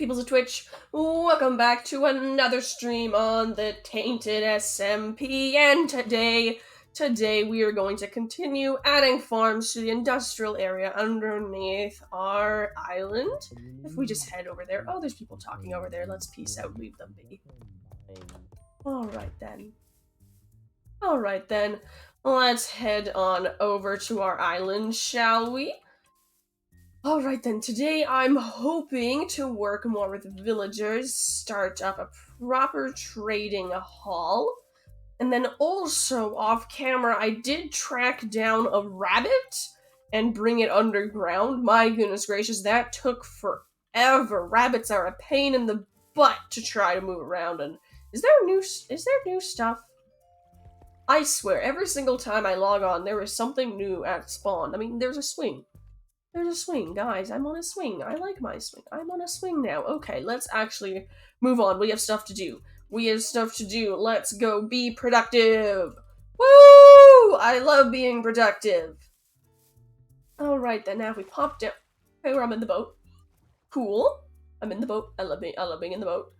peoples of Twitch, welcome back to another stream on the Tainted SMP, and today we are going to continue adding farms to the industrial area underneath our island. If we just head over there, oh, there's people talking over there, let's peace out, leave them be. Alright then, let's head on over to our island, shall we? Alright then, today I'm hoping to work more with villagers, start up a proper trading hall, and then also, off camera, I did track down a rabbit and bring it underground. My goodness gracious, that took forever. Rabbits are a pain in the butt to try to move around, and is there new stuff? I swear, every single time I log on, there is something new at spawn. I mean, there's a swing. There's a swing, guys. I'm on a swing. I like my swing. I'm on a swing now. Okay, let's actually move on. We have stuff to do. Let's go be productive. Woo! I love being productive. Alright then, now if we pop down. Okay, I'm in the boat. Cool. I'm in the boat. I love being in the boat.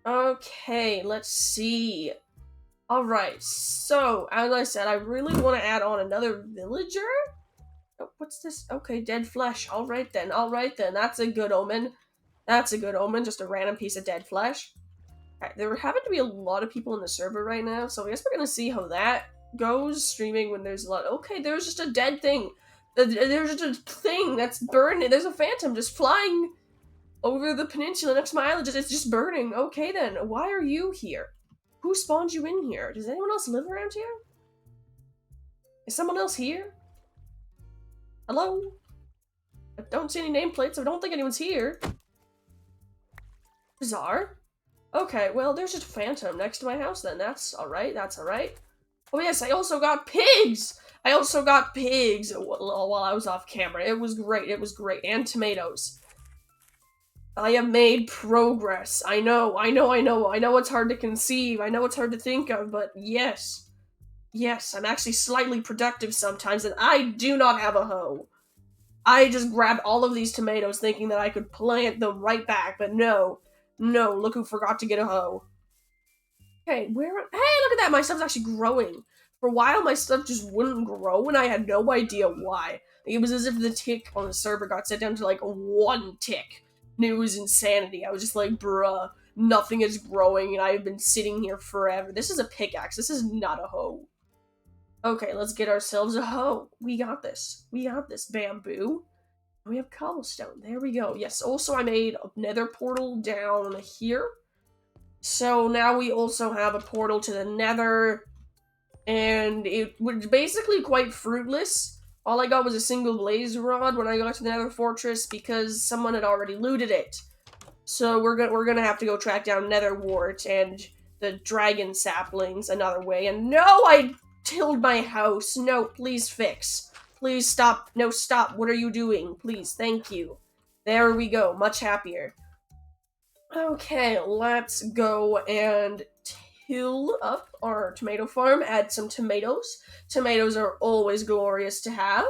Okay, let's see. Alright, so, as I said, I really want to add on another villager. Oh, what's this? Okay, dead flesh. Alright then, that's a good omen. Just a random piece of dead flesh. Okay, there happen to be a lot of people in the server right now, so I guess we're gonna see how that goes, streaming when there's a lot. Okay, there's just a dead thing. There's just a thing that's burning. There's a phantom just flying over the peninsula next to my island. It's just burning. Okay then, why are you here? Who spawned you in here? Does anyone else live around here? Is someone else here? Hello? I don't see any nameplates, so I don't think anyone's here. Bizarre. Okay, well, there's just a phantom next to my house then. That's alright. Oh yes, I also got pigs! While I was off camera. It was great. And tomatoes. I have made progress. I know it's hard to conceive. I know it's hard to think of, but yes. Yes, I'm actually slightly productive sometimes, and I do not have a hoe. I just grabbed all of these tomatoes thinking that I could plant them right back, but no, look who forgot to get a hoe. Okay, hey, look at that, my stuff's actually growing. For a while, my stuff just wouldn't grow, and I had no idea why. It was as if the tick on the server got set down to, like, 1 tick. And it was insanity. I was just like, bruh, nothing is growing, and I've been sitting here forever. This is a pickaxe, this is not a hoe. Okay, let's get ourselves a hoe. We got this, bamboo. We have cobblestone, there we go. Yes, also I made a nether portal down here. So now we also have a portal to the nether, and it was basically quite fruitless. All I got was a single blaze rod when I got to the nether fortress because someone had already looted it. So we're gonna have to go track down nether wart and the dragon saplings another way. And no, I tilled my house. No, please fix. Please stop. No, stop. What are you doing? Please, thank you. There we go. Much happier. Okay, let's go and till up our tomato farm. Add some tomatoes. Tomatoes are always glorious to have.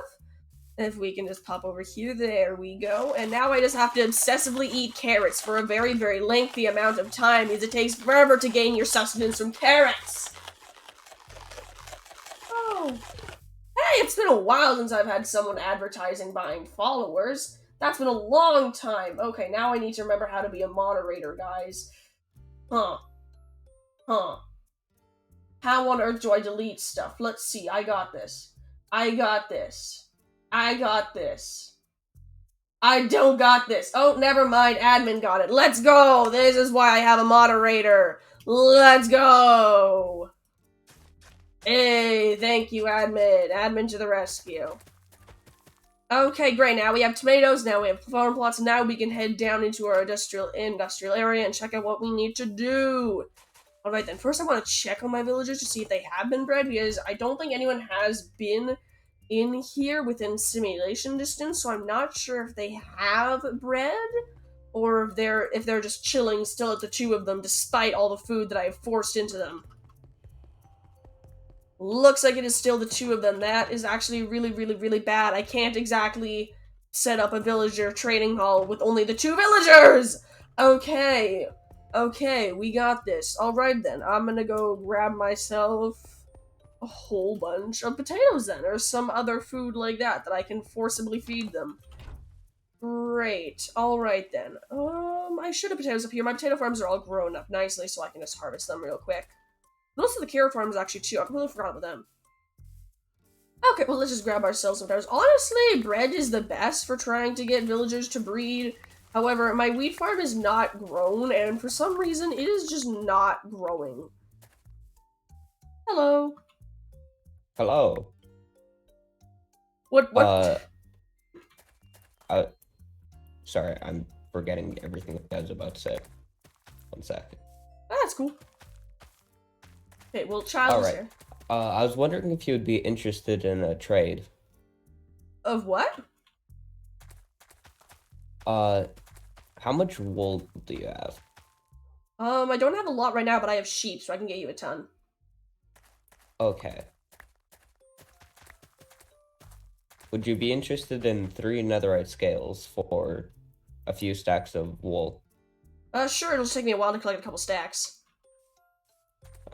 If we can just pop over here, there we go. And now I just have to obsessively eat carrots for a very, very lengthy amount of time, because it takes forever to gain your sustenance from carrots. Oh. Hey, it's been a while since I've had someone advertising buying followers. That's been a long time. Okay, now I need to remember how to be a moderator, guys. How on earth do I delete stuff? Let's see, I got this. I don't got this. Oh, never mind, admin got it. Let's go! This is why I have a moderator. Let's go! Hey, thank you, admin. Admin to the rescue. Okay, great. Now we have tomatoes, now we have farm plots, now we can head down into our industrial area and check out what we need to do. Alright then, first I want to check on my villagers to see if they have been bred, because I don't think anyone has been in here within simulation distance, so I'm not sure if they have bred, or if they're just chilling still at the 2 of them, despite all the food that I have forced into them. Looks like it is still the 2 of them. That is actually really, really, really bad. I can't exactly set up a villager trading hall with only the 2 villagers! Okay. Okay, we got this. Alright then, I'm gonna go grab myself a whole bunch of potatoes then, or some other food like that I can forcibly feed them. Great. Alright then. I should have potatoes up here. My potato farms are all grown up nicely, so I can just harvest them real quick. Most of the carrot farms actually too. I completely forgot about them. Okay, well let's just grab ourselves some potatoes. Honestly, bread is the best for trying to get villagers to breed. However, my wheat farm is not grown, and for some reason, it is just not growing. Hello. Hello. What? Uh, I, sorry, I'm forgetting everything I was about to say. One sec. That's cool. Okay, well, child All is right. here. I was wondering if you would be interested in a trade. Of what? Uh, how much wool do you have? I don't have a lot right now, but I have sheep, so I can get you a ton. Okay. Would you be interested in 3 netherite scales for a few stacks of wool? Sure, it'll just take me a while to collect a couple stacks.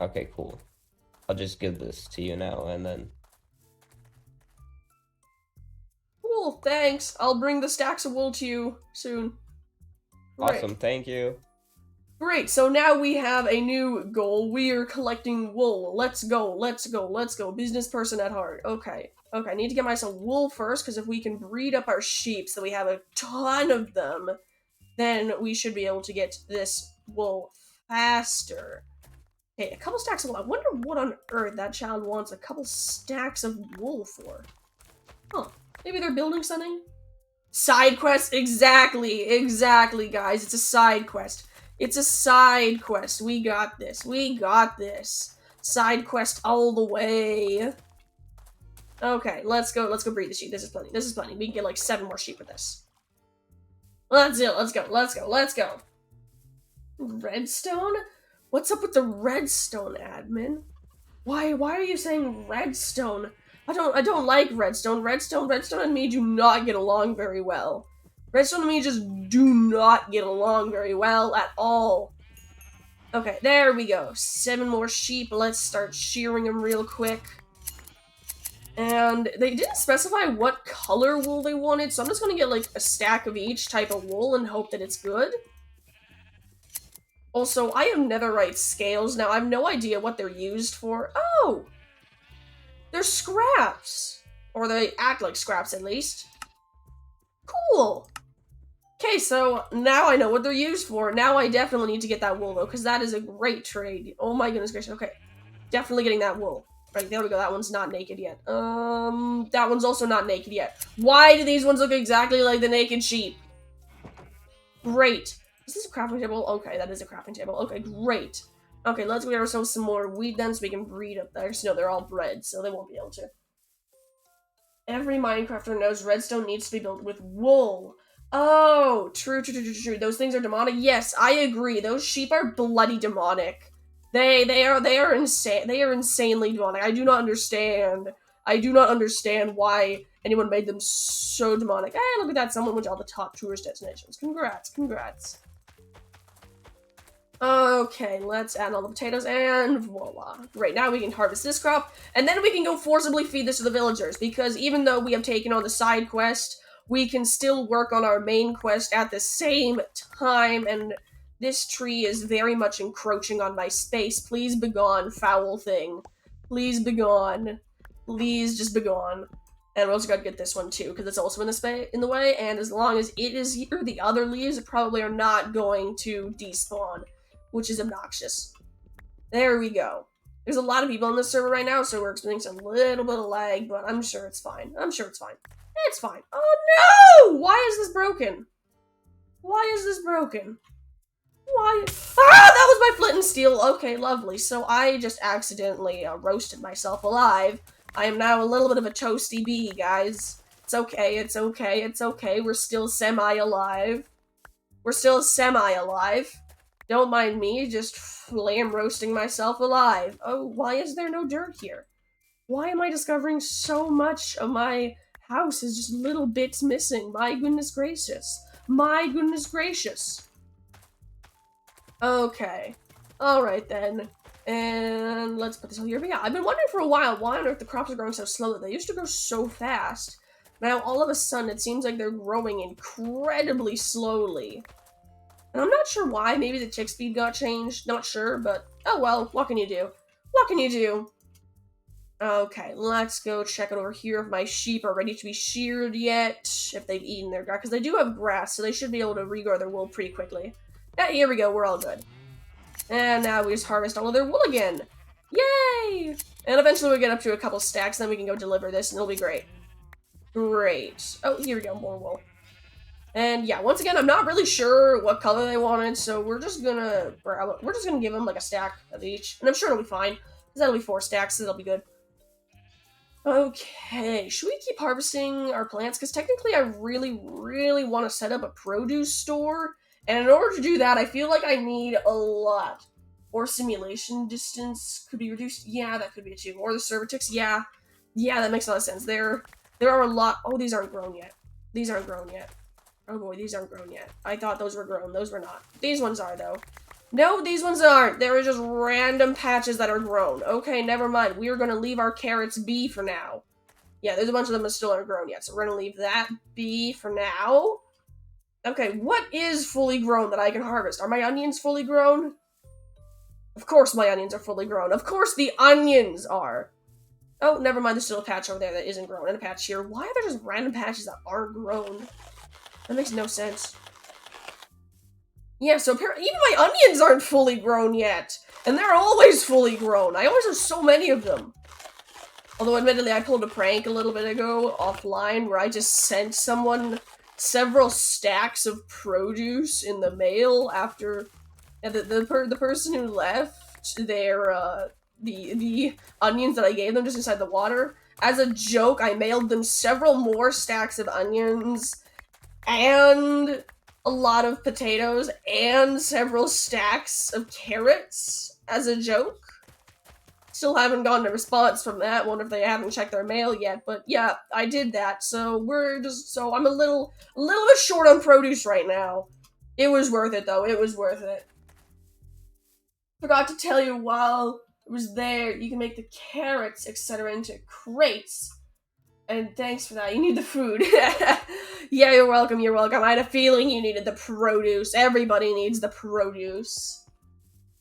Okay, cool. I'll just give this to you now, and then... Cool, thanks. I'll bring the stacks of wool to you soon. Great. Awesome, thank you. Great, so now we have a new goal. We are collecting wool. Let's go, let's go, let's go. Business person at heart. Okay. Okay, I need to get myself wool first, because if we can breed up our sheep so we have a ton of them, then we should be able to get this wool faster. Okay, a couple stacks of wool. I wonder what on earth that child wants a couple stacks of wool for. Huh. Maybe they're building something? Side quest? Exactly, guys. It's a side quest. It's a side quest. We got this. We got this. Side quest all the way. Okay, let's go breed the sheep. This is plenty. This is plenty. We can get like 7 more sheep with this. Let's do it. Let's go. Let's go. Let's go. Redstone? What's up with the redstone, admin? Why are you saying redstone? I don't like redstone. Redstone and me do not get along very well. Redstone and me just do not get along very well at all. Okay, there we go. 7 more sheep. Let's start shearing them real quick. And they didn't specify what color wool they wanted, so I'm just gonna get like a stack of each type of wool and hope that it's good. Also, I have netherite scales. Now, I have no idea what they're used for. Oh! They're scraps! Or they act like scraps, at least. Cool! Okay, so now I know what they're used for. Now I definitely need to get that wool, though, because that is a great trade. Oh my goodness gracious. Okay. Definitely getting that wool. Right, there we go. That one's not naked yet. That one's also not naked yet. Why do these ones look exactly like the naked sheep? Great. Is this a crafting table? Okay, that is a crafting table. Okay, great. Okay, let's get ourselves some more wheat then so we can breed up there. So, no, they're all bred, so they won't be able to. Every Minecrafter knows redstone needs to be built with wool. Oh, true. Those things are demonic. Yes, I agree. Those sheep are bloody demonic. They are insane. They are insanely demonic. I do not understand. I do not understand why anyone made them so demonic. Hey, look at that. Someone went to all the top tourist destinations. Congrats. Okay, let's add all the potatoes, and voila. Great, now we can harvest this crop, and then we can go forcibly feed this to the villagers, because even though we have taken on the side quest, we can still work on our main quest at the same time, and this tree is very much encroaching on my space. Please begone, foul thing. Please begone. Please just begone. And we also gotta get this one too, because it's also in the way, and as long as it is here, the other leaves probably are not going to despawn, which is obnoxious. There we go. There's a lot of people on this server right now, so we're experiencing a little bit of lag, but I'm sure it's fine. It's fine. Oh no! Why is this broken? Why? Ah, that was my flint and steel. Okay, lovely. So I just accidentally roasted myself alive. I am now a little bit of a toasty bee, guys. It's okay. We're still semi-alive. Don't mind me, just flame roasting myself alive. Oh, why is there no dirt here? Why am I discovering so much of my house is just little bits missing? My goodness gracious. Okay. Alright then. And let's put this all here. But yeah, I've been wondering for a while why on earth the crops are growing so slowly. They used to grow so fast. Now, all of a sudden, it seems like they're growing incredibly slowly. And I'm not sure why. Maybe the tick speed got changed. Not sure, but oh well. What can you do? What can you do? Okay, let's go check it over here if my sheep are ready to be sheared yet. If they've eaten their grass. Because they do have grass, so they should be able to regrow their wool pretty quickly. Yeah, here we go. We're all good. And now we just harvest all of their wool again. Yay! And eventually we'll get up to a couple stacks, then we can go deliver this, and it'll be great. Great. Oh, here we go. More wool. And yeah, once again, I'm not really sure what color they wanted, so we're just gonna give them like a stack of each, and I'm sure it'll be fine because that'll be 4 stacks, so that'll be good. Okay, should we keep harvesting our plants? Because technically, I really, really want to set up a produce store, and in order to do that, I feel like I need a lot. Or simulation distance could be reduced. Yeah, that could be it too. Or the server ticks. Yeah, that makes a lot of sense. There are a lot. Oh, these aren't grown yet. These aren't grown yet. Oh boy, these aren't grown yet. I thought those were grown. Those were not. These ones are, though. No, these ones aren't. There are just random patches that are grown. Okay, never mind. We are going to leave our carrots be for now. Yeah, there's a bunch of them that still aren't grown yet, so we're going to leave that be for now. Okay, what is fully grown that I can harvest? Are my onions fully grown? Of course my onions are fully grown. Of course the onions are. Oh, never mind. There's still a patch over there that isn't grown, and a patch here. Why are there just random patches that aren't grown? That makes no sense. Yeah, so apparently even my onions aren't fully grown yet. And they're always fully grown. I always have so many of them. Although, admittedly, I pulled a prank a little bit ago offline where I just sent someone several stacks of produce in the mail after the person who left their, the onions that I gave them just inside the water. As a joke, I mailed them several more stacks of onions and a lot of potatoes and several stacks of carrots as a joke. Still haven't gotten a response from that. Wonder if they haven't checked their mail yet. But yeah, I did that. So I'm a little bit short on produce right now. It was worth it though. It was worth it. Forgot to tell you while it was there, you can make the carrots, etc. into crates. And thanks for that. You need the food. Yeah, you're welcome. You're welcome. I had a feeling you needed the produce. Everybody needs the produce.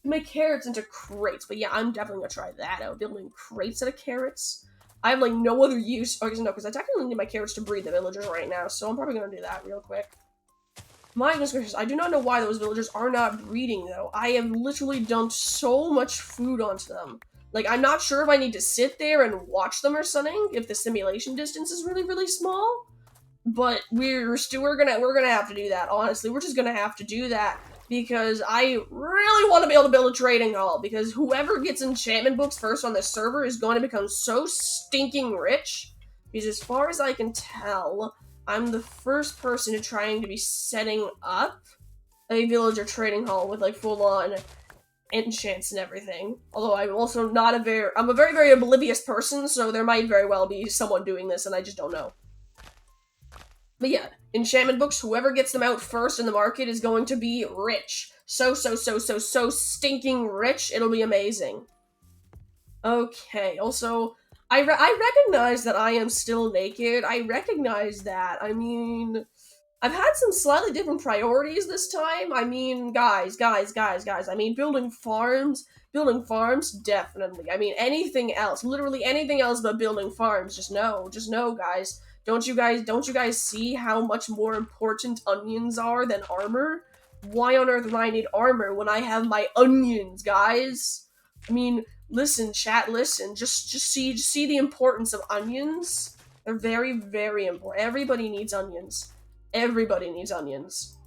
Make carrots into crates. But yeah, I'm definitely gonna try that out. Building crates out of carrots. I have like no other use. Oh, no, because I technically need my carrots to breed the villagers right now. So I'm probably gonna do that real quick. My goodness gracious, I do not know why those villagers are not breeding though. I have literally dumped so much food onto them. Like, I'm not sure if I need to sit there and watch them or something, if the simulation distance is really, really small. But we're gonna have to do that, honestly. We're just gonna have to do that, because I really want to be able to build a trading hall, because whoever gets enchantment books first on this server is going to become so stinking rich, because as far as I can tell, I'm the first person trying to be setting up a villager trading hall with, like, full-on enchants and everything. Although I'm also not I'm a very, very oblivious person, so there might very well be someone doing this and I just don't know. But yeah, enchantment books, whoever gets them out first in the market is going to be rich. So stinking rich, it'll be amazing. Okay, also, I recognize that I am still naked. I recognize that. I mean, I've had some slightly different priorities this time. I mean, guys. I mean, building farms, definitely. I mean, anything else, literally anything else but building farms, just no, guys. Don't you guys see how much more important onions are than armor? Why on earth would I need armor when I have my onions, guys? I mean, listen, chat, listen. Just see the importance of onions. They're very, very important. Everybody needs onions. Everybody needs onions.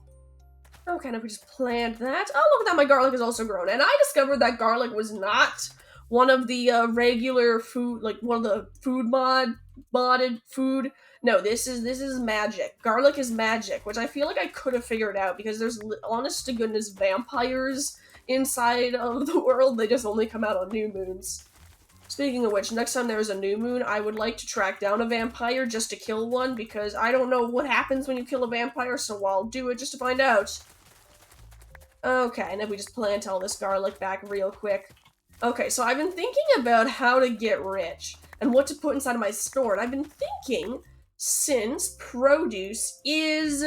Okay, now we just plant that. Oh, look at that, my garlic is also grown. And I discovered that garlic was not one of the regular food, like one of the food modded food. No, this is magic. Garlic is magic, which I feel like I could have figured out, because there's honest to goodness vampires inside of the world. They just only come out on new moons. Speaking of which, next time there's a new moon, I would like to track down a vampire just to kill one, because I don't know what happens when you kill a vampire, so I'll do it just to find out. Okay, and then we just plant all this garlic back real quick. Okay, so I've been thinking about how to get rich and what to put inside of my store, and I've been thinking, since produce is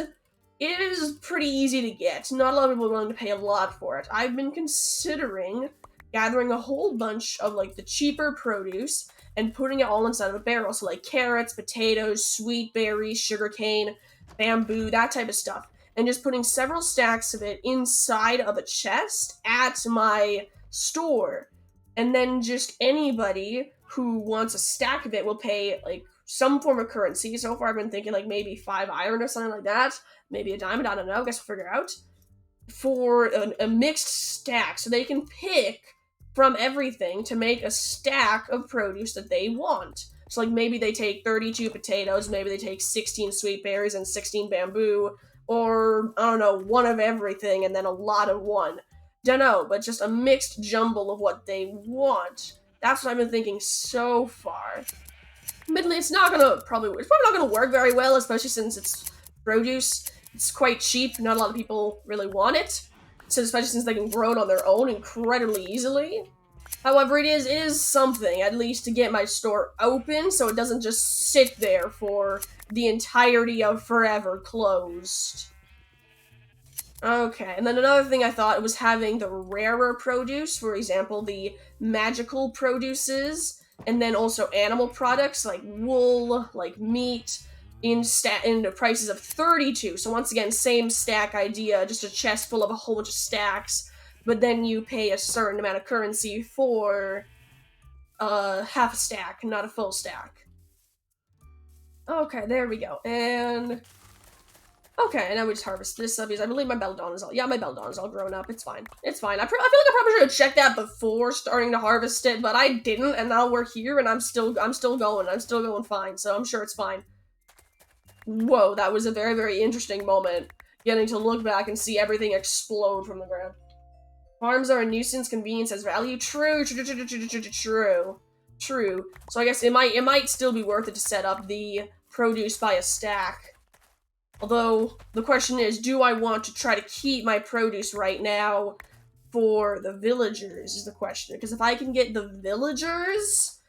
pretty easy to get, not a lot of people are willing to pay a lot for it, I've been considering gathering a whole bunch of, like, the cheaper produce and putting it all inside of a barrel, so like carrots, potatoes, sweet berries, sugarcane, bamboo, that type of stuff, and just putting several stacks of it inside of a chest at my store. And then just anybody who wants a stack of it will pay like some form of currency. So far, I've been thinking like maybe 5 iron or something like that, maybe a diamond. I don't know. I guess we'll figure out for a mixed stack, so they can pick from everything to make a stack of produce that they want. So like maybe they take 32 potatoes, maybe they take 16 sweet berries and 16 bamboo, or I don't know, one of everything and then a lot of one. Dunno, but just a mixed jumble of what they want. That's what I've been thinking so far. Admittedly, it's probably not gonna work very well, especially since it's produce. It's quite cheap. Not a lot of people really want it, so especially since they can grow it on their own incredibly easily. However, it is something, at least to get my store open, so it doesn't just sit there for the entirety of forever closed. Okay, and then another thing I thought was having the rarer produce, for example, the magical produces, and then also animal products like wool, like meat, in the prices of 32. So once again, same stack idea, just a chest full of a whole bunch of stacks, but then you pay a certain amount of currency for half a stack, not a full stack. Okay, there we go, and okay, and now we just harvest this because I believe my Belladonna is all. Yeah, my Belladonna is all grown up. It's fine. It's fine. I feel like I probably should have checked that before starting to harvest it, but I didn't, and now we're here, and I'm still going. I'm still going fine, so I'm sure it's fine. Whoa, that was a very, very interesting moment. Getting to look back and see everything explode from the ground. Farms are a nuisance, convenience has value. True. So I guess it might still be worth it to set up the produce by a stack. Although, the question is, do I want to try to keep my produce right now for the villagers, is the question. Because if I can get the villagers,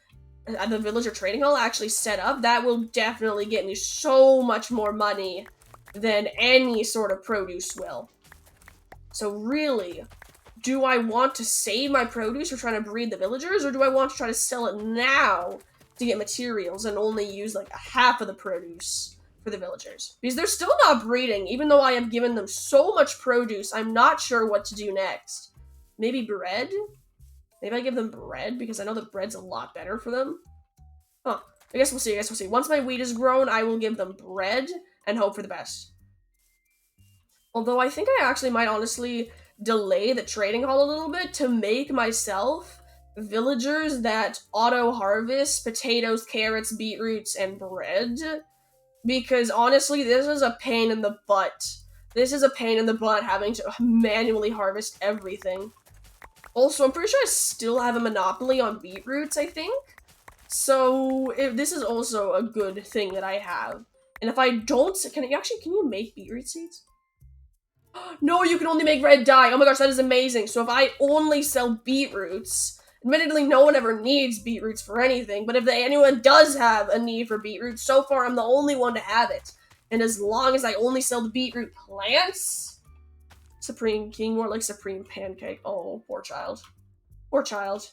the villager trading hall actually set up, that will definitely get me so much more money than any sort of produce will. So really, do I want to save my produce for trying to breed the villagers, or do I want to try to sell it now to get materials and only use like half of the produce for the villagers? Because they're still not breeding, even though I have given them so much produce. I'm not sure what to do next. Maybe bread? Maybe I give them bread, because I know that bread's a lot better for them. Huh. I guess we'll see. Once my wheat is grown, I will give them bread and hope for the best. Although I think I actually might honestly delay the trading hall a little bit to make myself villagers that auto-harvest potatoes, carrots, beetroots, and bread. Because honestly, this is a pain in the butt. This is a pain in the butt having to manually harvest everything. Also, I'm pretty sure I still have a monopoly on beetroots, I think. So, this is also a good thing that I have. And if I don't, can you make beetroot seeds? No, you can only make red dye. Oh my gosh, that is amazing. So if I only sell beetroots, admittedly no one ever needs beetroots for anything, but if anyone does have a need for beetroots, so far I'm the only one to have it. And as long as I only sell the beetroot plants, Supreme King, more like Supreme Pancake. Oh, poor child. Poor child.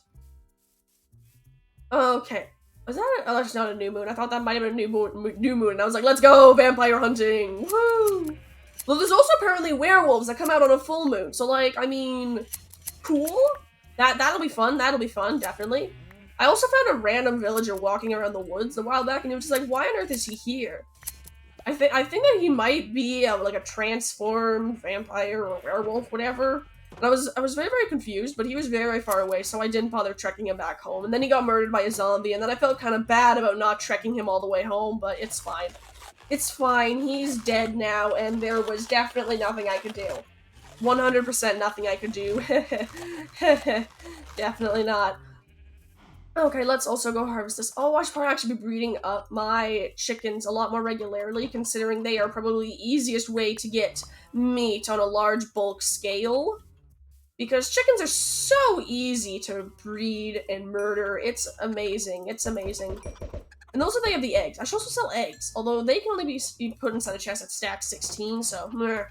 Okay. Was that oh, that's not a new moon. I thought that might have been a new moon, and I was like, let's go, vampire hunting. Woo! Well, there's also apparently werewolves that come out on a full moon, so like, I mean, cool? That'll be fun, definitely. I also found a random villager walking around the woods a while back, and it was just like, why on earth is he here? I think that he might be like a transformed vampire or werewolf, whatever. And I was very, very confused, but he was very, very far away, so I didn't bother trekking him back home. And then he got murdered by a zombie, and then I felt kind of bad about not trekking him all the way home, but it's fine. It's fine, he's dead now, and there was definitely nothing I could do. 100% nothing I could do. Definitely not. Okay, let's also go harvest this. Oh, I should probably actually be breeding up my chickens a lot more regularly, considering they are probably the easiest way to get meat on a large bulk scale. Because chickens are so easy to breed and murder. It's amazing. It's amazing. And also they have the eggs. I should also sell eggs, although they can only be put inside a chest at stack 16, so meh.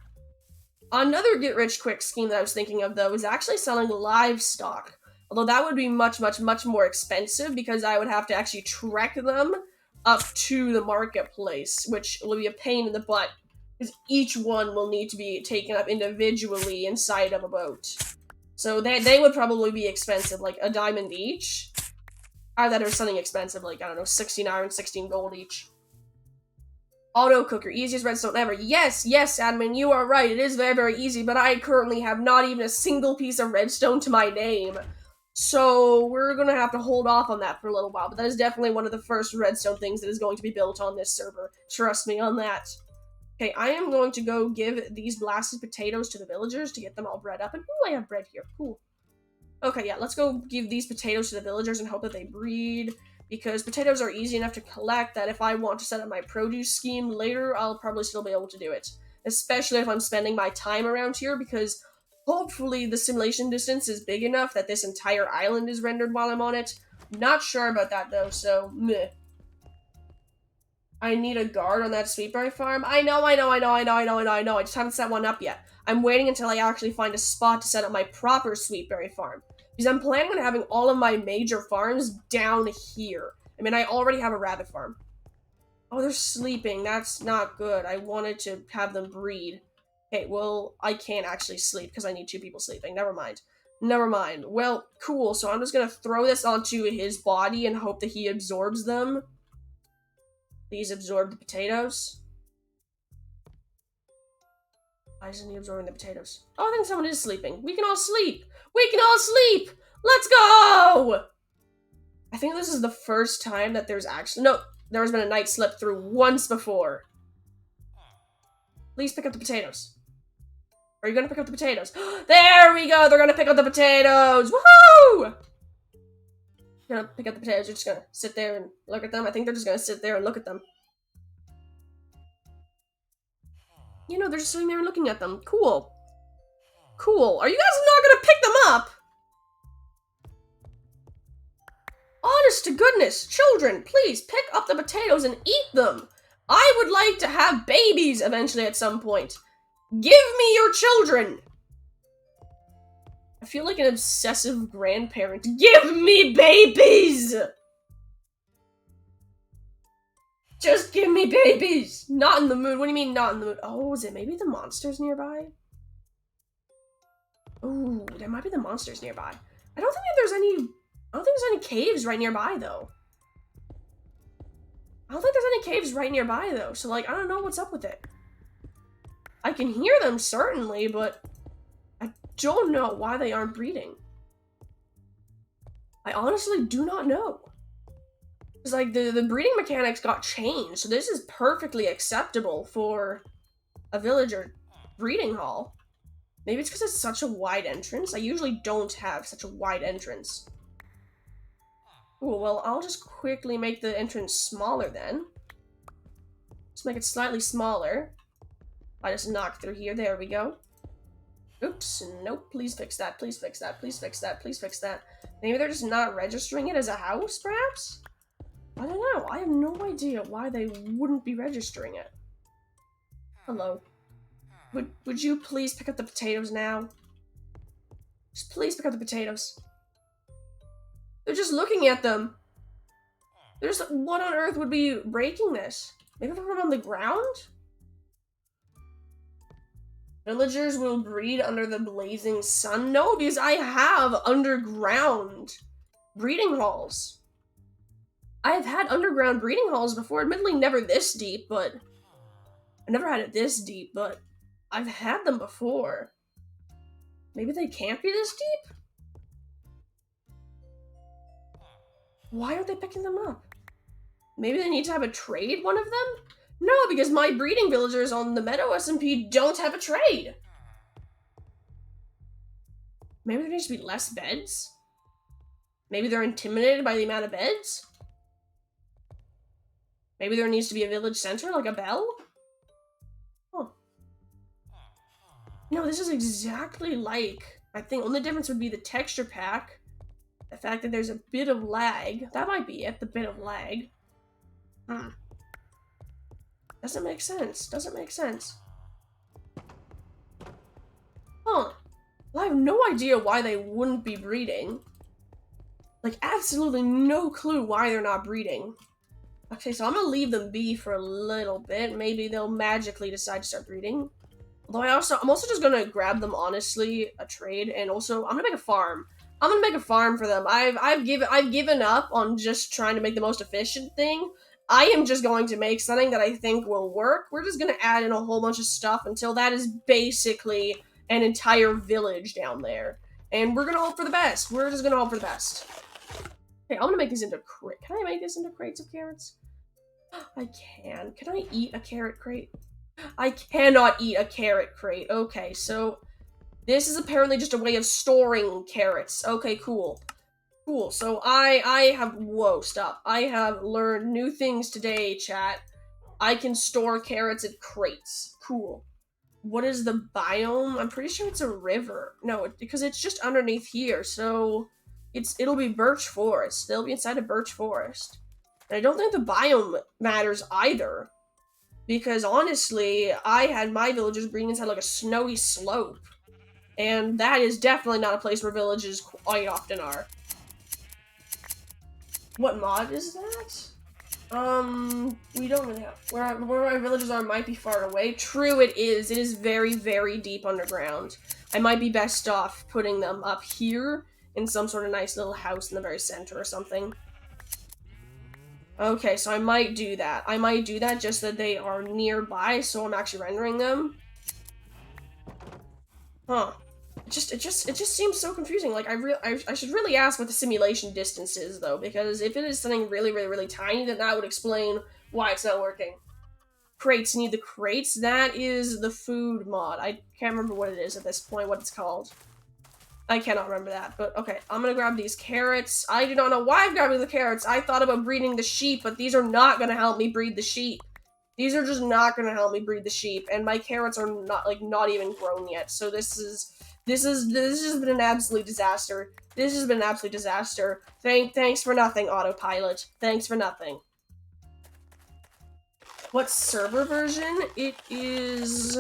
Another get-rich-quick scheme that I was thinking of, though, is actually selling livestock. Although that would be much, much, much more expensive because I would have to actually trek them up to the marketplace, which will be a pain in the butt because each one will need to be taken up individually inside of a boat. So they would probably be expensive, like a diamond each. Either that or something expensive, like, I don't know, 16 iron, 16 gold each. Auto cooker, easiest redstone ever. Yes, yes, admin, you are right. It is very, very easy, but I currently have not even a single piece of redstone to my name. So we're gonna have to hold off on that for a little while, but that is definitely one of the first redstone things that is going to be built on this server. Trust me on that. Okay, I am going to go give these blasted potatoes to the villagers to get them all bred up. And ooh, I have bread here. Cool. Okay, yeah, let's go give these potatoes to the villagers and hope that they breed, because potatoes are easy enough to collect that if I want to set up my produce scheme later, I'll probably still be able to do it. Especially if I'm spending my time around here, because hopefully the simulation distance is big enough that this entire island is rendered while I'm on it. Not sure about that, though, so meh. I need a guard on that sweetberry farm. I know. I just haven't set one up yet. I'm waiting until I actually find a spot to set up my proper sweetberry farm. Because I'm planning on having all of my major farms down here. I mean, I already have a rabbit farm. Oh, they're sleeping. That's not good. I wanted to have them breed. Okay, well, I can't actually sleep because I need 2 people sleeping. Never mind. Never mind. Well, cool. So I'm just going to throw this onto his body and hope that he absorbs them. Please absorb the potatoes. Why isn't he absorbing the potatoes? Oh, I think someone is sleeping. We can all sleep. We can all sleep. Let's go. I think this is the first time that there's actually... No, there has been a night slept through once before. Please pick up the potatoes. Are you going to pick up the potatoes? There we go. They're going to pick up the potatoes. Woohoo! You're going to pick up the potatoes. You're just going to sit there and look at them. I think they're just going to sit there and look at them. You know, they're just sitting there and looking at them. Cool. Cool. Are you guys not gonna pick them up? Honest to goodness, children, please pick up the potatoes and eat them. I would like to have babies eventually at some point. Give me your children. I feel like an obsessive grandparent. Give me babies. Just give me babies! Not in the mood. What do you mean not in the mood? Oh, is it maybe the monsters nearby? Ooh, there might be the monsters nearby. I don't think there's any caves right nearby, though. I don't think there's any caves right nearby, though. So, like, I don't know what's up with it. I can hear them, certainly, but I don't know why they aren't breeding. I honestly do not know. It's like the breeding mechanics got changed, so this is perfectly acceptable for a villager breeding hall. Maybe it's because it's such a wide entrance. I usually don't have such a wide entrance. Ooh, well, I'll just quickly make the entrance smaller then. Just make it slightly smaller. I just knock through here. There we go. Oops, nope, please fix that, please fix that, please fix that, please fix that. Maybe they're just not registering it as a house, perhaps? I don't know. I have no idea why they wouldn't be registering it. Hello. Would you please pick up the potatoes now? Just please pick up the potatoes. They're just looking at them. There's what on earth would be breaking this? Maybe put them on the ground? Villagers will breed under the blazing sun? No, because I have underground breeding halls. I've had underground breeding halls before, admittedly never this deep, but... I never had it this deep, but I've had them before. Maybe they can't be this deep? Why aren't they picking them up? Maybe they need to have a trade, one of them? No, because my breeding villagers on the Meadow SMP don't have a trade. Maybe there needs to be less beds? Maybe they're intimidated by the amount of beds? Maybe there needs to be a village center, like a bell? Huh. No, this is exactly like... I think only difference would be the texture pack. The fact that there's a bit of lag. That might be it, the bit of lag. Hmm. Doesn't make sense. Doesn't make sense. Huh. Well, I have no idea why they wouldn't be breeding. Like, absolutely no clue why they're not breeding. Okay, so I'm gonna leave them be for a little bit. Maybe they'll magically decide to start breeding. Although I'm also just gonna grab them, honestly, a trade, and also I'm gonna make a farm. I'm gonna make a farm for them. I've given up on just trying to make the most efficient thing. I am just going to make something that I think will work. We're just gonna add in a whole bunch of stuff until that is basically an entire village down there. And we're gonna hope for the best. We're just gonna hope for the best. Okay, I'm gonna make these into crate. Can I make this into crates of carrots? I can. Can I eat a carrot crate? I cannot eat a carrot crate. Okay, so this is apparently just a way of storing carrots. Okay, cool. Cool. So I have... Whoa, stop. I have learned new things today, chat. I can store carrots in crates. Cool. What is the biome? I'm pretty sure it's a river. No, because it's just underneath here, so it'll be birch forest. They'll be inside a birch forest. And I don't think the biome matters either. Because honestly, I had my villagers breeding inside like a snowy slope. And that is definitely not a place where villages quite often are. What mod is that? We don't really have... Where our villages are might be far away. True, it is. It is very, very deep underground. I might be best off putting them up here in some sort of nice little house in the very center or something. Okay, so I might do that. I might do that just that they are nearby, so I'm actually rendering them. Huh. It just seems so confusing. Like, I should really ask what the simulation distance is, though, because if it is something really, really, really tiny, then that would explain why it's not working. Crates need the crates. That is the food mod. I can't remember what it is at this point, what it's called. I cannot remember that, but okay. I'm gonna grab these carrots. I do not know why I'm grabbing the carrots. I thought about breeding the sheep, but these are not gonna help me breed the sheep. These are just not gonna help me breed the sheep, and my carrots are not even grown yet. So this has been an absolute disaster. This has been an absolute disaster. Thanks for nothing, autopilot. Thanks for nothing. What server version? It is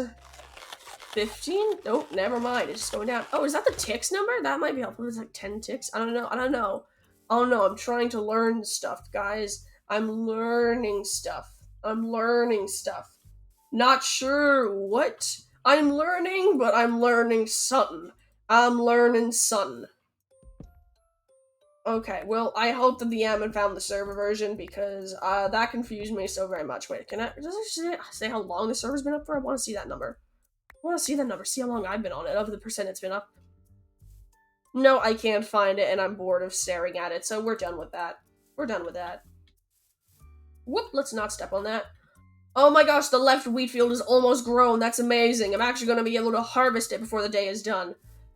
15? Nope, never mind. It's just going down. Oh, is that the ticks number? That might be helpful. It's like 10 ticks. I don't know. I'm trying to learn stuff, guys. I'm learning stuff. Not sure what I'm learning, but I'm learning something. Okay, well, I hope that the admin found the server version, because that confused me so very much. Wait, does it say how long the server's been up for? I want to see that number. See how long I've been on it, of the percent it's been up. No, I can't find it, and I'm bored of staring at it, so we're done with that. Whoop, let's not step on that. Oh my gosh, the left wheat field is almost grown. That's amazing. I'm actually going to be able to harvest it before the day is done.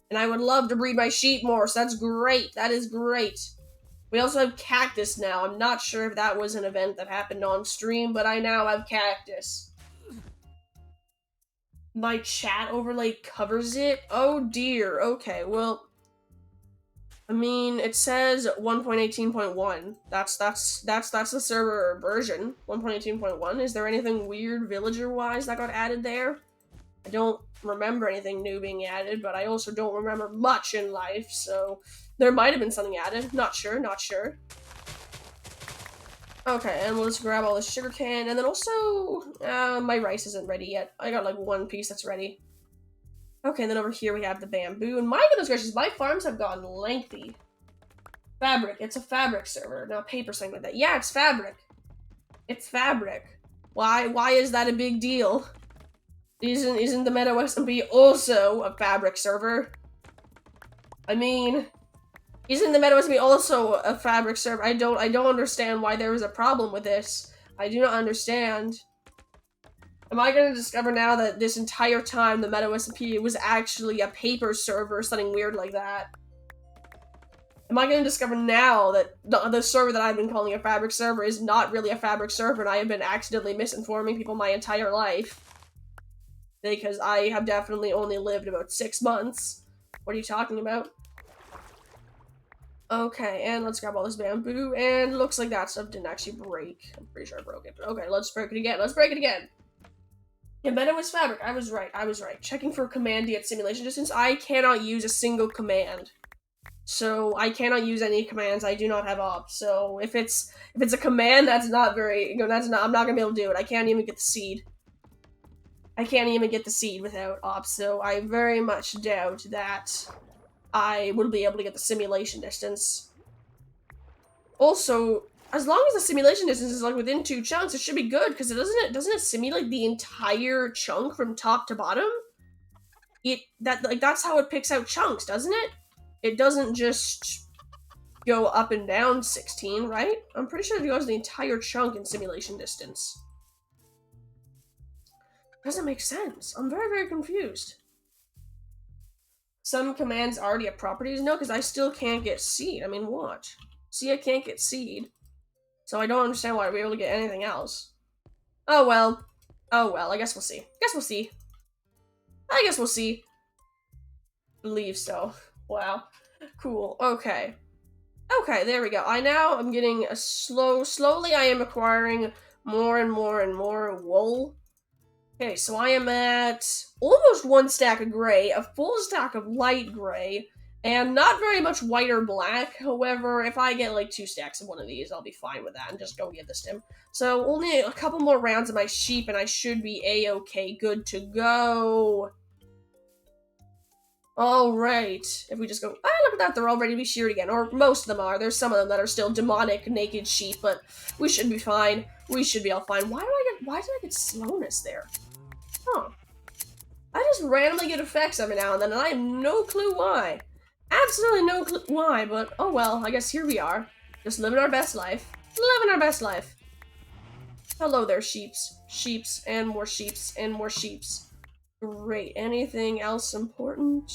And I would love to breed my sheep more, so that's great. That is great. We also have cactus now. I'm not sure if that was an event that happened on stream, but I now have cactus. My chat overlay covers it? Oh dear. Okay, well, I mean, it says 1.18.1. That's the server version. 1.18.1. Is there anything weird villager-wise that got added there? I don't remember anything new being added, but I also don't remember much in life, so there might have been something added. Not sure. Okay, and let's grab all the sugarcane, and then also, my rice isn't ready yet. I got like one piece that's ready. Okay, and then over here we have the bamboo, and my goodness gracious, my farms have gotten lengthy. Fabric, it's a fabric server, not paper, something like that. Yeah, it's fabric. Why is that a big deal? Isn't the Meta SMP also a fabric server? I mean, isn't the Meta SMP also a fabric server? I don't understand why there was a problem with this. I do not understand. Am I going to discover now that this entire time the Meta SMP was actually a paper server or something weird like that? Am I going to discover now that the server that I've been calling a fabric server is not really a fabric server, and I have been accidentally misinforming people my entire life? Because I have definitely only lived about 6 months. What are you talking about? Okay, and let's grab all this bamboo, and looks like that stuff didn't actually break. I'm pretty sure I broke it, but okay, let's break it again. Let's break it again! Yeah, but it was fabric. I was right. Checking for command D at simulation distance. I cannot use a single command. So I cannot use any commands. I do not have op. So if it's a command, that's not very, I'm not gonna be able to do it. I can't even get the seed. I can't even get the seed without op. So I very much doubt that I would be able to get the simulation distance. Also, as long as the simulation distance is like within 2 chunks, it should be good because doesn't it simulate the entire chunk from top to bottom? That's how it picks out chunks, doesn't it? It doesn't just go up and down 16, right? I'm pretty sure it goes the entire chunk in simulation distance. Doesn't make sense. I'm very, very confused. Some commands already have properties? No, because I still can't get seed. I mean, watch. See, I can't get seed. So I don't understand why I'd be able to get anything else. Oh well. Oh well, I guess we'll see. I guess we'll see. Believe so. Wow. Cool. Okay. Okay, there we go. I'm getting a slowly I am acquiring more and more and more wool. Okay, so I am at almost 1 stack of gray, a full stack of light gray, and not very much white or black. However, if I get like 2 stacks of one of these, I'll be fine with that and just go give this to him. So only a couple more rounds of my sheep and I should be a-okay, good to go. Alright, if we just go, look at that, they're all ready to be sheared again, or most of them are. There's some of them that are still demonic, naked sheep, but we should be fine. We should be all fine. Why did I get slowness there? Huh. I just randomly get effects every now and then, and I have no clue why. Absolutely no clue why, but oh well, I guess here we are. Just living our best life. Living our best life. Hello there, sheeps. Sheeps, and more sheeps, and more sheeps. Great. Anything else important?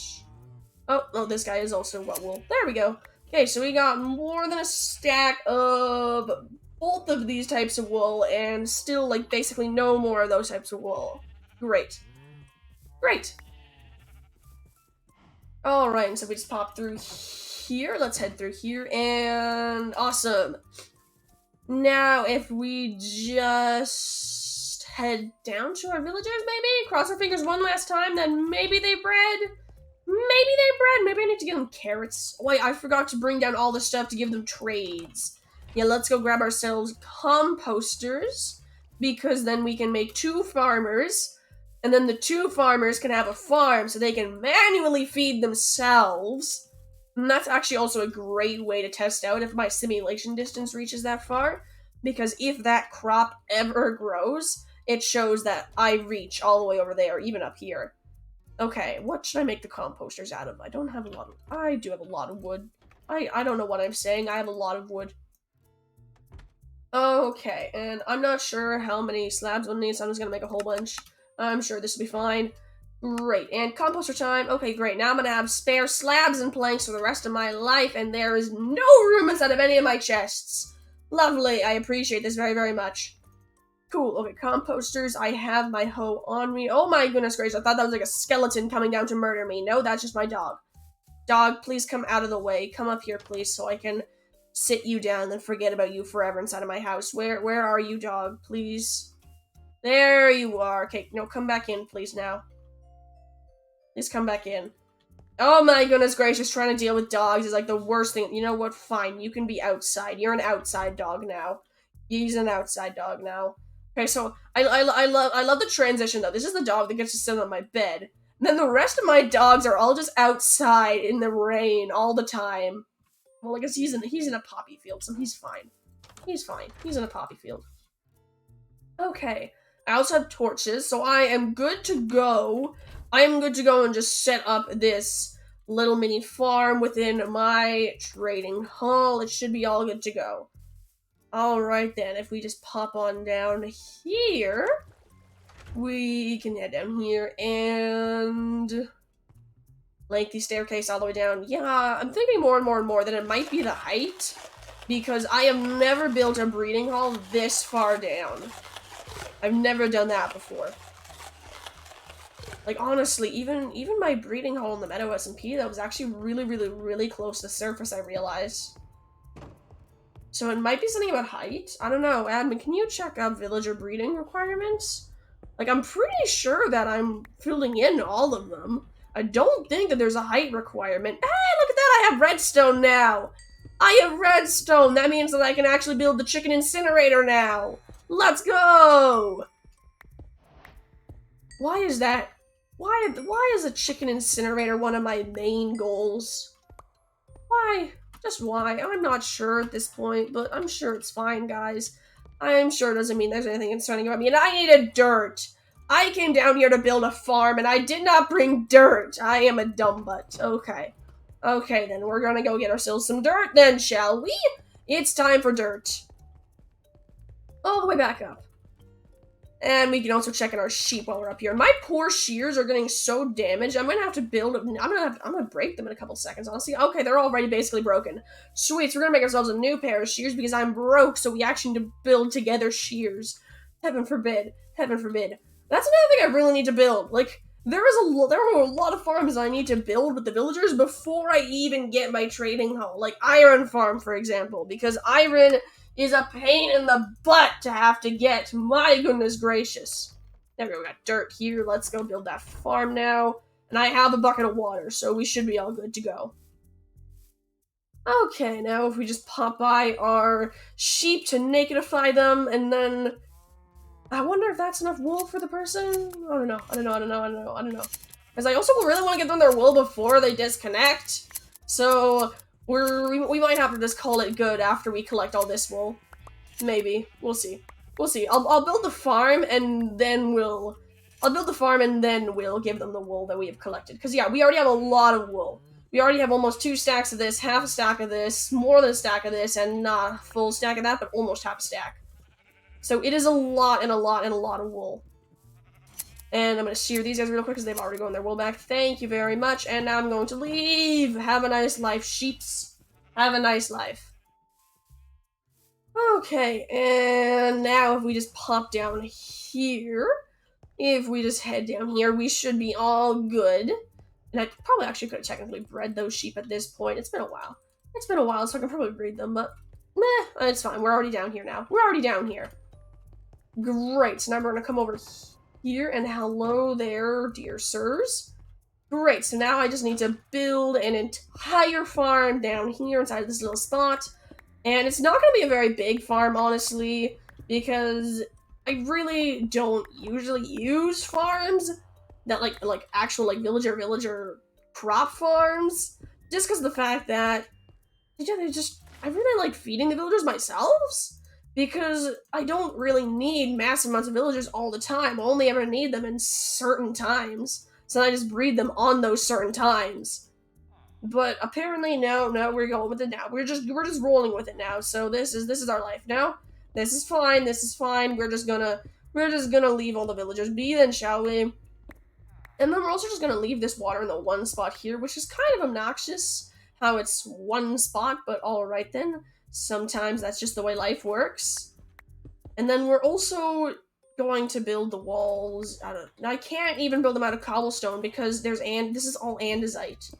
Oh, no, this guy is also what wool. There we go. Okay, so we got more than a stack of both of these types of wool, and still, like, basically no more of those types of wool. Great. Great. Alright, and so we just pop through here. Let's head through here, and awesome. Now, if we just head down to our villagers, maybe? Cross our fingers one last time, then maybe they bred? Maybe I need to give them carrots. Wait, I forgot to bring down all the stuff to give them trades. Yeah, let's go grab ourselves composters, because then we can make 2 farmers, and then the 2 farmers can have a farm so they can manually feed themselves. And that's actually also a great way to test out if my simulation distance reaches that far, because if that crop ever grows, it shows that I reach all the way over there, even up here. Okay, what should I make the composters out of? I don't have a lot of... I do have a lot of wood. I don't know what I'm saying. I have a lot of wood. Okay, and I'm not sure how many slabs we'll need, so I'm just gonna make a whole bunch. I'm sure this will be fine. Great, and composter time. Okay, great. Now I'm gonna have spare slabs and planks for the rest of my life, and there is no room inside of any of my chests. Lovely, I appreciate this very, very much. Cool, okay, composters, I have my hoe on me. Oh my goodness gracious, I thought that was like a skeleton coming down to murder me. No, that's just my dog. Dog, please come out of the way. Come up here, please, so I can sit you down and forget about you forever inside of my house. Where are you, dog? Please. There you are. Okay, no, come back in, please, now. Please come back in. Oh my goodness gracious, trying to deal with dogs is like the worst thing. You know what? Fine, you can be outside. You're an outside dog now. He's an outside dog now. Okay, so I love the transition though. This is the dog that gets to sit on my bed. And then the rest of my dogs are all just outside in the rain all the time. Well, I guess he's in a poppy field, so he's fine. He's fine. He's in a poppy field. Okay. I also have torches, so I am good to go. I am good to go and just set up this little mini farm within my trading hall. It should be all good to go. Alright then, if we just pop on down here, we can head down here, and Lengthy staircase all the way down. Yeah, I'm thinking more and more and more that it might be the height, because I have never built a breeding hall this far down. I've never done that before. Like, honestly, even my breeding hall in the Meadow SMP, that was actually really, really, really close to the surface, I realized. So it might be something about height. I don't know. Admin, can you check out villager breeding requirements? Like, I'm pretty sure that I'm filling in all of them. I don't think that there's a height requirement. Hey, look at that! I have redstone now! I have redstone! That means that I can actually build the chicken incinerator now! Let's go! Why is that? Why is a chicken incinerator one of my main goals? Why? Just why? I'm not sure at this point, but I'm sure it's fine, guys. I'm sure it doesn't mean there's anything concerning about me, and I needed dirt! I came down here to build a farm, and I did not bring dirt! I am a dumb butt. Okay. Okay, then we're gonna go get ourselves some dirt then, shall we? It's time for dirt. All the way back up. And we can also check in our sheep while we're up here. My poor shears are getting so damaged. I'm gonna have to build. I'm gonna break them in a couple seconds. Honestly, okay, they're already basically broken. Sweet. So we're gonna make ourselves a new pair of shears because I'm broke. So we actually need to build together shears. Heaven forbid. Heaven forbid. That's another thing I really need to build. Like there are a lot of farms I need to build with the villagers before I even get my trading hall. Like iron farm, for example, because iron is a pain in the butt to have to get. My goodness gracious. There we go, we got dirt here. Let's go build that farm now. And I have a bucket of water, so we should be all good to go. Okay, now if we just pop by our sheep to nakedify them, and then... I wonder if that's enough wool for the person? I don't know. Because I also really want to give them their wool before they disconnect. So... We might have to just call it good after we collect all this wool. Maybe. We'll see. We'll see. I'll build the farm and then we'll... I'll build the farm and then we'll give them the wool that we have collected. Because, yeah, we already have a lot of wool. We already have almost 2 stacks of this, half a stack of this, more than a stack of this, and not a full stack of that, but almost half a stack. So it is a lot and a lot and a lot of wool. And I'm going to shear these guys real quick because they've already gotten their wool back. Thank you very much. And now I'm going to leave. Have a nice life, sheeps. Have a nice life. Okay, and now if we just pop down here, if we just head down here, we should be all good. And I probably actually could have technically bred those sheep at this point. It's been a while. It's been a while, so I can probably breed them, but meh, it's fine. We're already down here now. We're already down here. Great, so now we're going to come over here, and hello there, dear sirs. Great, so now I just need to build an entire farm down here inside of this little spot. And it's not going to be a very big farm, honestly, because I really don't usually use farms that, like actual, like, villager crop farms. Just because of the fact that, yeah, I really like feeding the villagers myself. Because I don't really need massive amounts of villagers all the time. I only ever need them in certain times. So I just breed them on those certain times. But apparently, no, we're going with it now. We're just rolling with it now. So this is our life now. This is fine. We're just gonna leave all the villagers be then, shall we? And then we're also just gonna leave this water in the one spot here, which is kind of obnoxious how it's one spot, but alright then. Sometimes that's just the way life works. And then we're also going to build the walls out of... I can't even build them out of cobblestone because this is all andesite.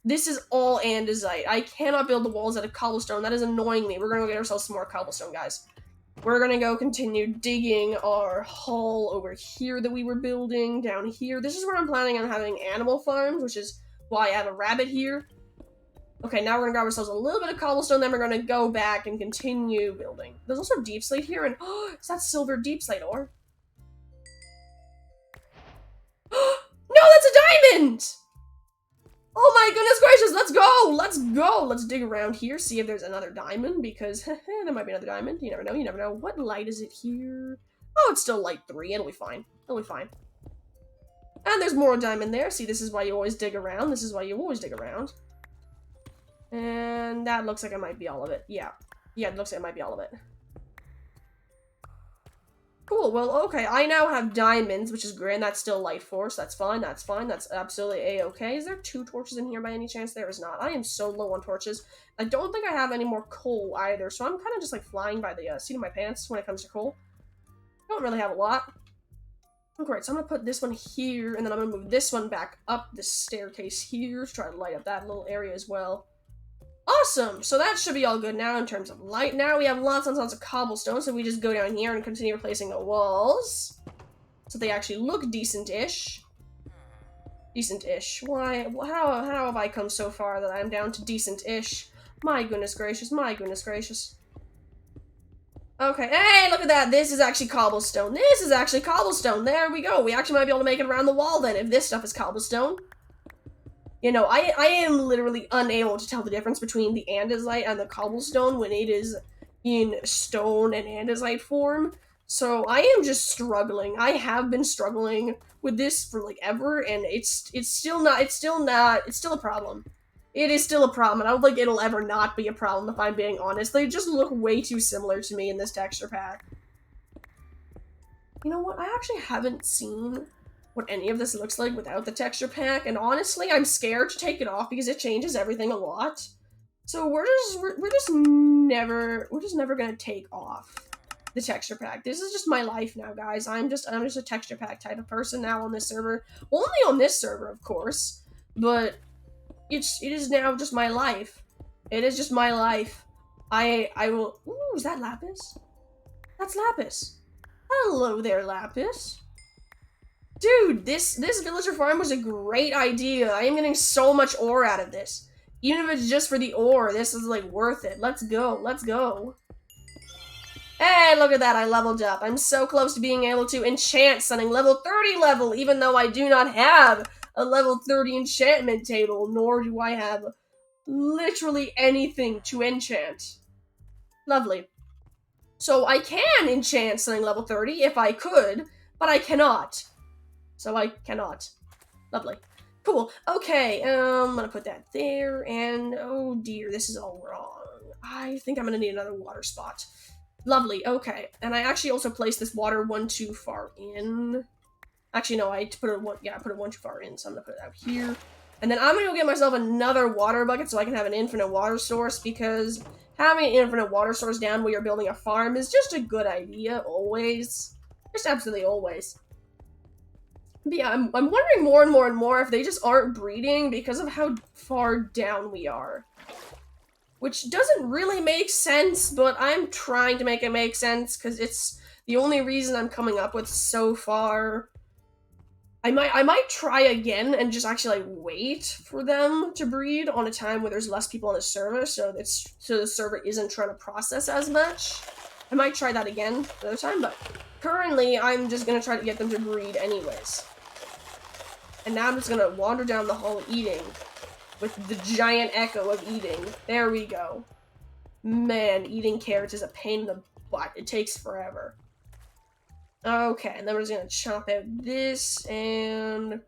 This is all andesite. I cannot build the walls out of cobblestone. That is annoying me. We're going to get ourselves some more cobblestone, guys. We're going to go continue digging our hall over here that we were building down here. This is where I'm planning on having animal farms, which is why I have a rabbit here. Okay, now we're gonna grab ourselves a little bit of cobblestone, then we're gonna go back and continue building. There's also deep slate here, and is that silver deep slate ore? No, that's a diamond! Oh my goodness gracious, let's go! Let's go! Let's dig around here, see if there's another diamond, because there might be another diamond. You never know, What light is it here? Oh, it's still light 3, it'll be fine. And there's more diamond there. See, this is why you always dig around. And that looks like it might be all of it. Yeah, it looks like it might be all of it. Cool, well, okay, I now have diamonds, which is great, and that's still light force. That's fine, that's absolutely a-okay. Is there 2 torches in here by any chance? There is not. I am so low on torches. I don't think I have any more coal either, so I'm kind of just, like, flying by the seat of my pants when it comes to coal. I don't really have a lot. Great, so I'm gonna put this one here, and then I'm gonna move this one back up the staircase here to try to light up that little area as well. Awesome! So that should be all good now in terms of light. Now we have lots and lots of cobblestone, so we just go down here and continue replacing the walls. So they actually look decent-ish. Decent-ish. Why? How have I come so far that I'm down to decent-ish? My goodness gracious, my goodness gracious. Okay, hey, look at that! This is actually cobblestone. This is actually cobblestone. There we go. We actually might be able to make it around the wall then, if this stuff is cobblestone. You know, I am literally unable to tell the difference between the andesite and the cobblestone when it is in stone and andesite form. So I am just struggling. I have been struggling with this for like ever, and it's still a problem. It is still a problem, and I don't think it'll ever not be a problem if I'm being honest. They just look way too similar to me in this texture pack. You know what? I actually haven't seen what any of this looks like without the texture pack, and honestly, I'm scared to take it off because it changes everything a lot. So we're just never gonna take off the texture pack. This is just my life now, guys. I'm just a texture pack type of person now on this server. Only on this server, of course, but it is now just my life. It is just my life. I will. Ooh, is that Lapis? That's Lapis. Hello there, Lapis. Dude, this villager farm was a great idea. I am getting so much ore out of this. Even if it's just for the ore, this is, like, worth it. Let's go. Let's go. Hey, look at that. I leveled up. I'm so close to being able to enchant something level 30 level, even though I do not have a level 30 enchantment table, nor do I have literally anything to enchant. Lovely. So I can enchant something level 30 if I could, but I cannot. So I cannot. Lovely. Cool. Okay, I'm gonna put that there, and oh dear, this is all wrong. I think I'm gonna need another water spot. Lovely, okay. And I actually also placed this water one too far in. Actually, no, I put it one too far in, so I'm gonna put it out here. And then I'm gonna go get myself another water bucket so I can have an infinite water source, because having an infinite water source down while you're building a farm is just a good idea, always. Just absolutely always. But yeah, I'm wondering more and more and more if they just aren't breeding because of how far down we are. Which doesn't really make sense, but I'm trying to make it make sense because it's the only reason I'm coming up with so far. I might try again and just actually like wait for them to breed on a time where there's less people on the server, so the server isn't trying to process as much. I might try that again another time, but currently I'm just gonna try to get them to breed anyways. And now I'm just gonna wander down the hall eating with the giant echo of eating. There we go. Man, eating carrots is a pain in the butt. It takes forever. Okay, and then we're just gonna chop out this and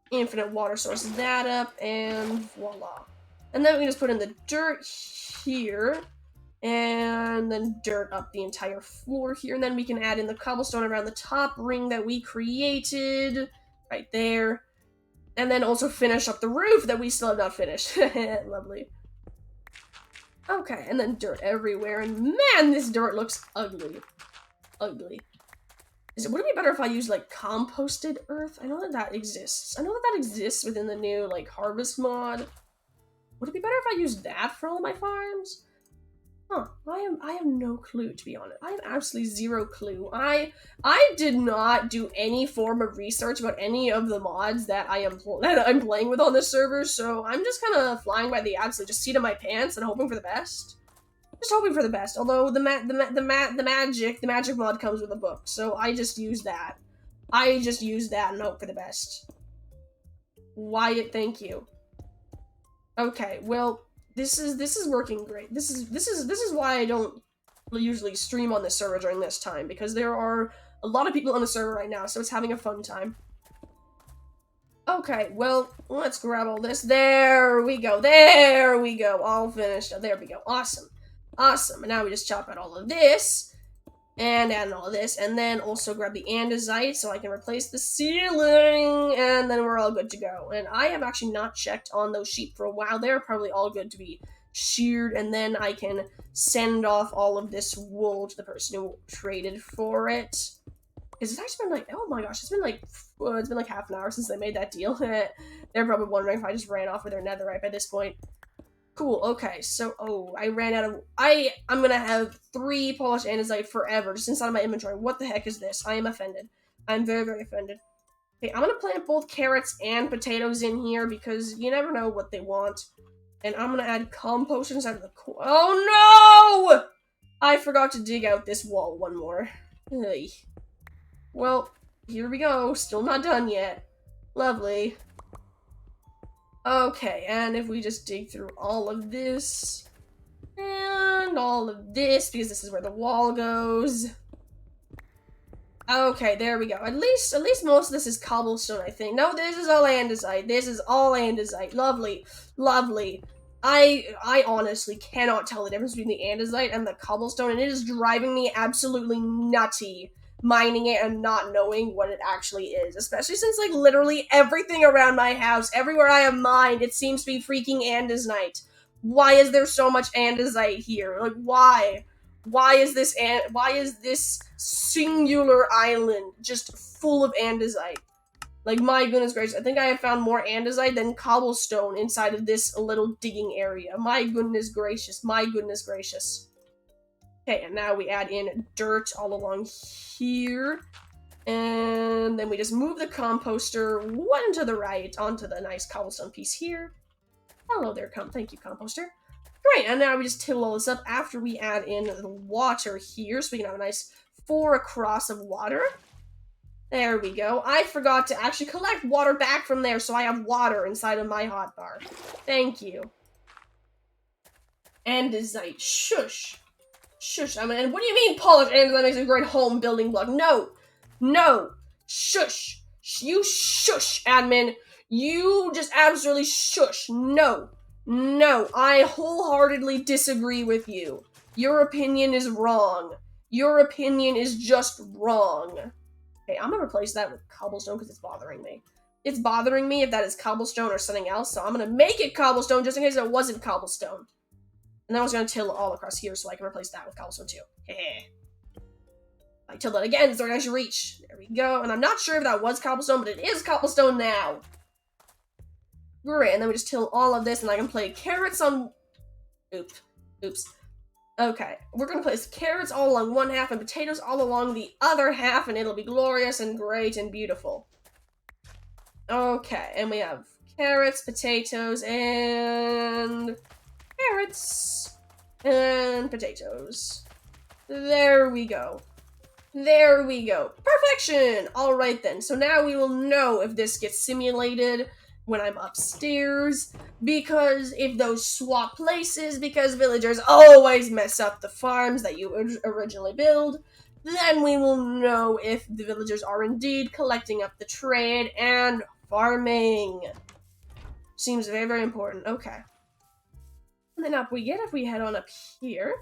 infinite water source that up, and voila. And then we just put in the dirt here, and then dirt up the entire floor here, and then we can add in the cobblestone around the top ring that we created right there, and then also finish up the roof that we still have not finished. Lovely. Okay, and then dirt everywhere, and man, this dirt looks ugly. Ugly. Would it be better if I used, like, composted earth? I know that that exists. I know that that exists within the new, like, harvest mod. Would it be better if I used that for all of my farms? Huh. I have no clue, to be honest. I have absolutely zero clue. I did not do any form of research about any of the mods that I'm playing with on this server, so I'm just kind of flying by the absolute just seat of my pants and hoping for the best. Just hoping for the best. Although the magic mod comes with a book, so I just use that. I just use that and hope for the best. Wyatt, thank you. Okay, well, this is working great. This is why I don't usually stream on this server during this time, because there are a lot of people on the server right now, so it's having a fun time. Okay, well, let's grab all this. There we go. There we go. All finished. There we go. Awesome. Awesome. And now we just chop out all of this. And add all of this, and then also grab the andesite so I can replace the ceiling, and then we're all good to go. And I have actually not checked on those sheep for a while. They're probably all good to be sheared, and then I can send off all of this wool to the person who traded for it. Because it's actually been like, oh my gosh, it's been like half an hour since they made that deal. They're probably wondering if I just ran off with their netherite by this point. Cool, okay, so, I ran out of, I'm gonna have 3 polished andesite forever, just inside of my inventory. What the heck is this? I am offended. I'm very, very offended. Okay, I'm gonna plant both carrots and potatoes in here, because you never know what they want. And I'm gonna add compost inside of the oh no! I forgot to dig out this wall one more. Ugh. Well, here we go, still not done yet. Lovely. Okay, and if we just dig through all of this, and all of this, because this is where the wall goes. Okay, there we go. At least most of this is cobblestone, I think. No, this is all andesite. This is all andesite. Lovely. Lovely. I honestly cannot tell the difference between the andesite and the cobblestone, and it is driving me absolutely nutty mining it and not knowing what it actually is. Especially since, like, literally everything around my house, everywhere I have mined, it seems to be freaking andesite. Why is there so much andesite here? Like, why? Why is this singular island just full of andesite? Like, my goodness gracious, I think I have found more andesite than cobblestone inside of this little digging area. My goodness gracious, my goodness gracious. Okay, and now we add in dirt all along here. And then we just move the composter one to the right onto the nice cobblestone piece here. Hello there, thank you, composter. Great, and now we just till all this up after we add in the water here, so we can have a nice 4 across of water. There we go. I forgot to actually collect water back from there, so I have water inside of my hotbar. Thank you. Andesite. Shush. Shush. I mean, and what do you mean polished andesite makes a great home building block? No. No. Shush. You shush, admin. You just absolutely shush. No. No. I wholeheartedly disagree with you. Your opinion is wrong. Your opinion is just wrong. Okay, I'm gonna replace that with cobblestone because it's bothering me. It's bothering me if that is cobblestone or something else, so I'm gonna make it cobblestone just in case it wasn't cobblestone. And then I was gonna till all across here so I can replace that with cobblestone too. Heh. I till that again so I should reach. There we go. And I'm not sure if that was cobblestone, but it is cobblestone now. Great, and then we just till all of this and I can play carrots on... Oops. Okay, we're gonna place carrots all along one half and potatoes all along the other half, and it'll be glorious and great and beautiful. Okay, and we have carrots, potatoes, and carrots, and potatoes. There we go. There we go. Perfection! Alright then, so now we will know if this gets simulated when I'm upstairs, because if those swap places, because villagers always mess up the farms that you originally build, then we will know if the villagers are indeed collecting up the trade and farming. Seems very, very important. Okay. And then if we head on up here,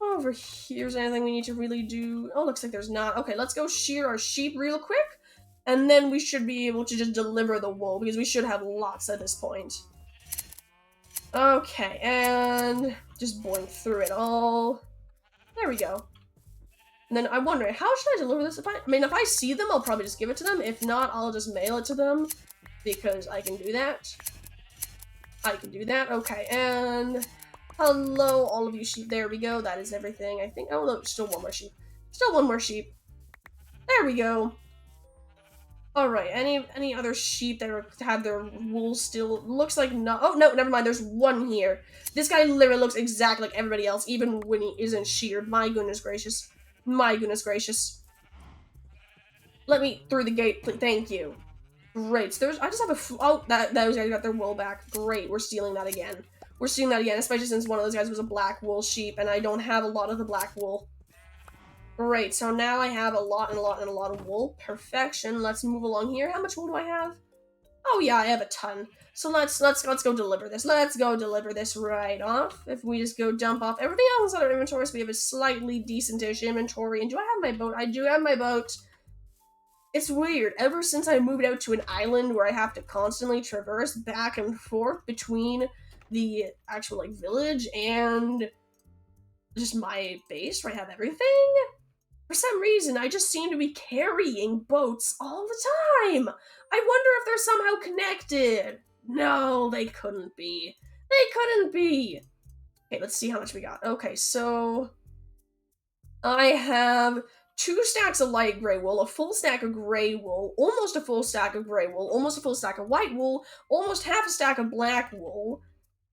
over here's anything we need to really do. Oh, looks like there's not. Okay, let's go shear our sheep real quick. And then we should be able to just deliver the wool, because we should have lots at this point. Okay, and just boing through it all. There we go. And then I'm wondering, how should I deliver this? If I see them, I'll probably just give it to them. If not, I'll just mail it to them, because I can do that. I can do that. Okay, and hello, all of you sheep. There we go. That is everything, I think. Oh, no, still one more sheep. Still one more sheep. There we go. Alright, any other sheep that have their wool still? Looks like no. Oh, no, never mind. There's one here. This guy literally looks exactly like everybody else, even when he isn't sheared. My goodness gracious. My goodness gracious. Let me through the gate, please. Thank you. Great. So I just have a... Oh, those guys got their wool back. Great. We're stealing that again. We're stealing that again, especially since one of those guys was a black wool sheep, and I don't have a lot of the black wool. Great, so now I have a lot of wool. Perfection. Let's move along here. How much wool do I have? Oh yeah, I have a ton. So let's go deliver this. Let's go deliver this right off. If we just go dump off everything else on our inventory, so we have a slightly decent-ish inventory. And do I have my boat? I do have my boat. It's weird. Ever since I moved out to an island where I have to constantly traverse back and forth between the actual like village and just my base where I have everything, for some reason I just seem to be carrying boats all the time. I wonder if they're somehow connected. No, they couldn't be. They couldn't be. Okay, let's see how much we got. Okay, so I have 2 stacks of light gray wool, a full stack of gray wool, almost a full stack of gray wool, almost a full stack of white wool, almost half a stack of black wool,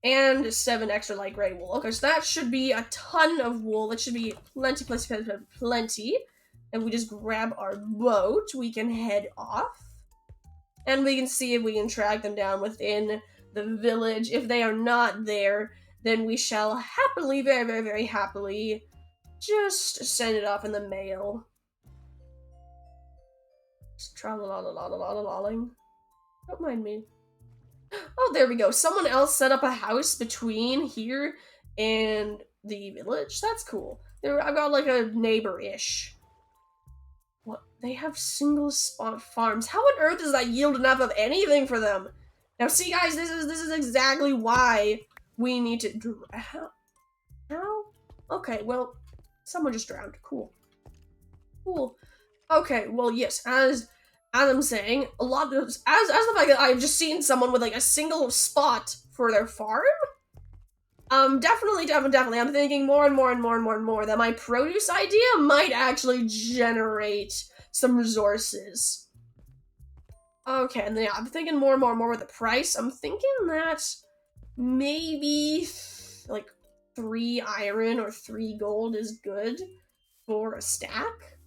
and 7 extra light gray wool. Okay, so that should be a ton of wool. That should be plenty, plenty, plenty, plenty. And we just grab our boat, we can head off. And we can see if we can track them down within the village. If they are not there, then we shall happily, very, very, very happily, just send it off in the mail. Just tra-la-la-la-la-la-la-ling. Don't mind me. Oh, there we go. Someone else set up a house between here and the village. That's cool. I've got like a neighbor-ish. What? They have single spot farms. How on earth does that yield enough of anything for them? Now, see, guys, this is exactly why we need to. How? Okay, well, someone just drowned. Cool. Cool. Okay, well, yes, as I'm saying, a lot of those, as the fact that I've just seen someone with like a single spot for their farm. Definitely, I'm thinking more and more that my produce idea might actually generate some resources. Okay, and then yeah, I'm thinking more and more with the price. I'm thinking that maybe like 3 iron or 3 gold is good for a stack.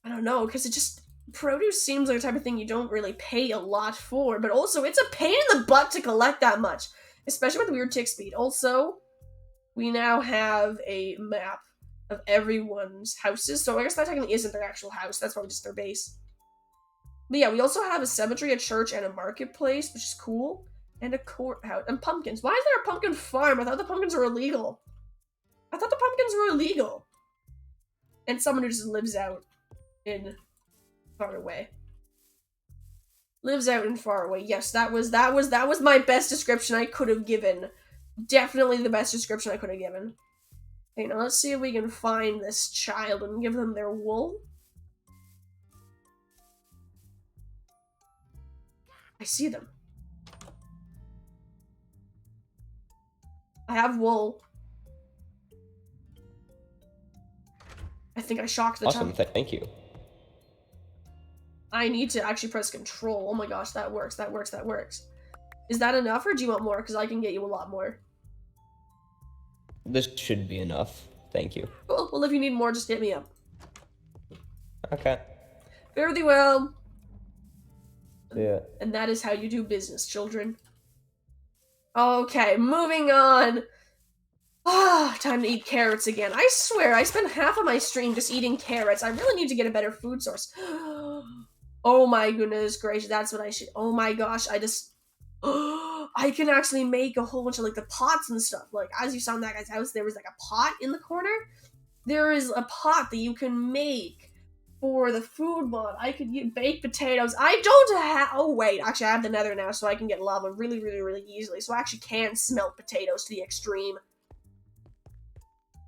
I don't know, because it just, produce seems like the type of thing you don't really pay a lot for, but also it's a pain in the butt to collect that much, especially with weird tick speed. Also, we now have a map of everyone's houses, so I guess that technically isn't their actual house, that's probably just their base. But yeah, we also have a cemetery, a church, and a marketplace, which is cool, and a courthouse, and pumpkins. Why is there a pumpkin farm? I thought the pumpkins were illegal. And someone who just lives out in far away. Lives out in far away. Yes, that was my best description I could have given. Definitely the best description I could have given. Okay, now let's see if we can find this child and give them their wool. I see them. I have wool. I think I shocked the Awesome, child. thank you. I need to actually press control. Oh my gosh, that works. Is that enough, or do you want more? Because I can get you a lot more. This should be enough. Thank you. Cool. Well, if you need more, just hit me up. Okay. Fare thee well. Yeah. And that is how you do business, children. Okay, moving on. Ah, time to eat carrots again. I swear, I spent half of my stream just eating carrots. I really need to get a better food source. Oh my goodness gracious, that's what I should. Oh my gosh, I can actually make a whole bunch of like the pots and stuff. Like, as you saw in that guy's house, there was like a pot in the corner. There is a pot that you can make for the food mod. I could use baked potatoes. I don't have. Oh wait, actually, I have the nether now, so I can get lava really, really, really easily. So I actually can smelt potatoes to the extreme.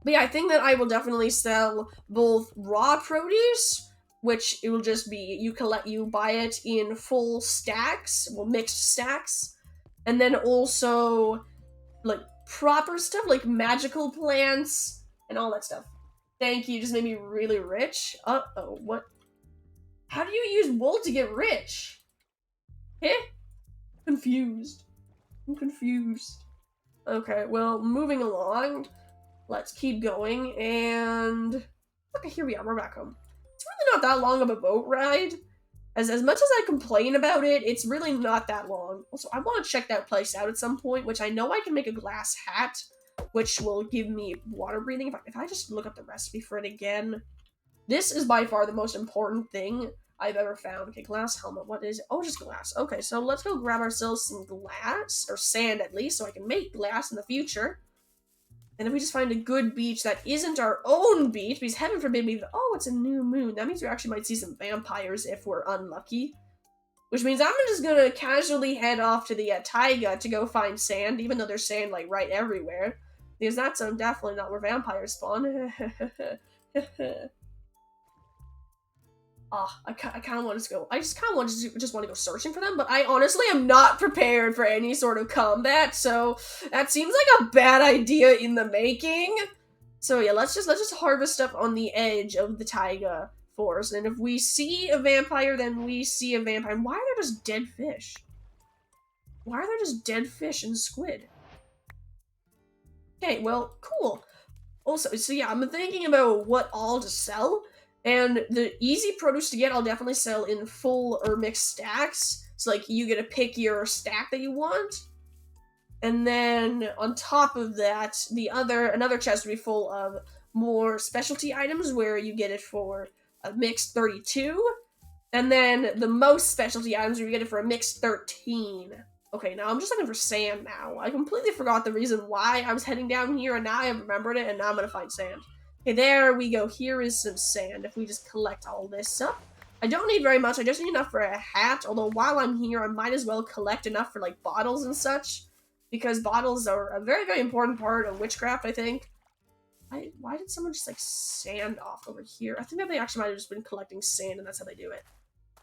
But yeah, I think that I will definitely sell both raw produce, which it will just be you buy it in full stacks, well, mixed stacks, and then also like proper stuff like magical plants and all that stuff. Thank you, just made me really rich. Uh-oh, what? How do you use wool to get rich? Eh? Confused. I'm confused. Okay, well, moving along. Let's keep going, and okay, here we are, we're back home. It's really not that long of a boat ride. As much as I complain about it, it's really not that long. Also, I want to check that place out at some point, which I know I can make a glass hat, which will give me water breathing. If I just look up the recipe for it again. This is by far the most important thing I've ever found. Okay, glass helmet. What is it? Oh, just glass. Okay, so let's go grab ourselves some glass, or sand at least, so I can make glass in the future. And if we just find a good beach that isn't our own beach, because heaven forbid we... Oh, it's a new moon. That means we actually might see some vampires if we're unlucky. Which means I'm just gonna casually head off to the taiga to go find sand, even though there's sand, like, right everywhere. Because that's definitely not where vampires spawn. I kind of want to go. I just kind of want to go searching for them, but I honestly am not prepared for any sort of combat, so that seems like a bad idea in the making. So yeah, let's just harvest stuff on the edge of the taiga forest, and if we see a vampire, then we see a vampire. Why are there just dead fish? Why are there just dead fish and squid? Okay, well, cool. Also, so yeah, I'm thinking about what all to sell. And the easy produce to get, I'll definitely sell in full or mixed stacks. So, like, you get to pick your stack that you want. And then, on top of that, another chest would be full of more specialty items, where you get it for a mixed 32. And then, the most specialty items, where you get it for a mixed 13. Okay, now I'm just looking for sand now. I completely forgot the reason why I was heading down here, and now I have remembered it, and now I'm gonna find sand. Okay, there we go. Here is some sand. If we just collect all this up. I don't need very much. I just need enough for a hat. Although while I'm here, I might as well collect enough for, like, bottles and such. Because bottles are a very, very important part of witchcraft, I think. Why did someone just, like, sand off over here? I think that they actually might have just been collecting sand, and that's how they do it.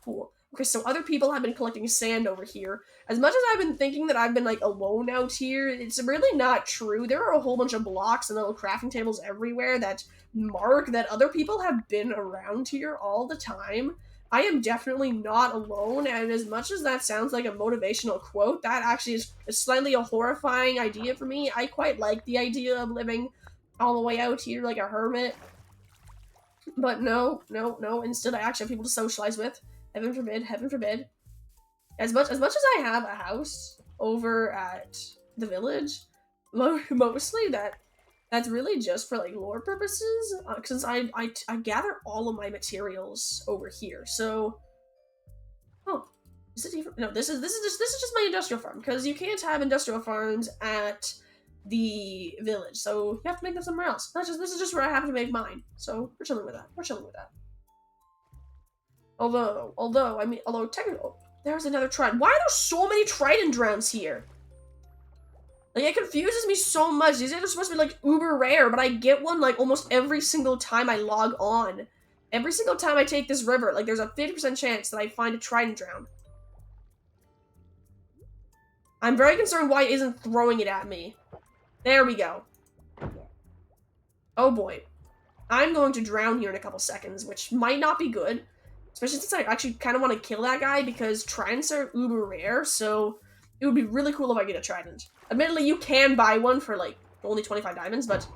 Cool. Okay, so other people have been collecting sand over here. As much as I've been thinking that I've been, like, alone out here, it's really not true. There are a whole bunch of blocks and little crafting tables everywhere that mark that other people have been around here all the time. I am definitely not alone, and as much as that sounds like a motivational quote, that actually is slightly a horrifying idea for me. I quite like the idea of living all the way out here like a hermit. But no. Instead, I actually have people to socialize with. Heaven forbid, heaven forbid. As much as I have a house over at the village, mostly that's really just for, like, lore purposes. Since I gather all of my materials over here. So, oh, is it even? No, this is just my industrial farm, because you can't have industrial farms at the village, so you have to make them somewhere else. This is just where I happen to make mine. So we're chilling with that. Although technically, there's another trident. Why are there so many trident drowns here? Like, it confuses me so much. These are supposed to be, like, uber rare, but I get one, like, almost every single time I log on. Every single time I take this river, like, there's a 50% chance that I find a trident drown. I'm very concerned why it isn't throwing it at me. There we go. Oh boy. I'm going to drown here in a couple seconds, which might not be good. Especially since I actually kind of want to kill that guy, because tridents are uber rare, so it would be really cool if I get a trident. Admittedly, you can buy one for, like, only 25 diamonds, but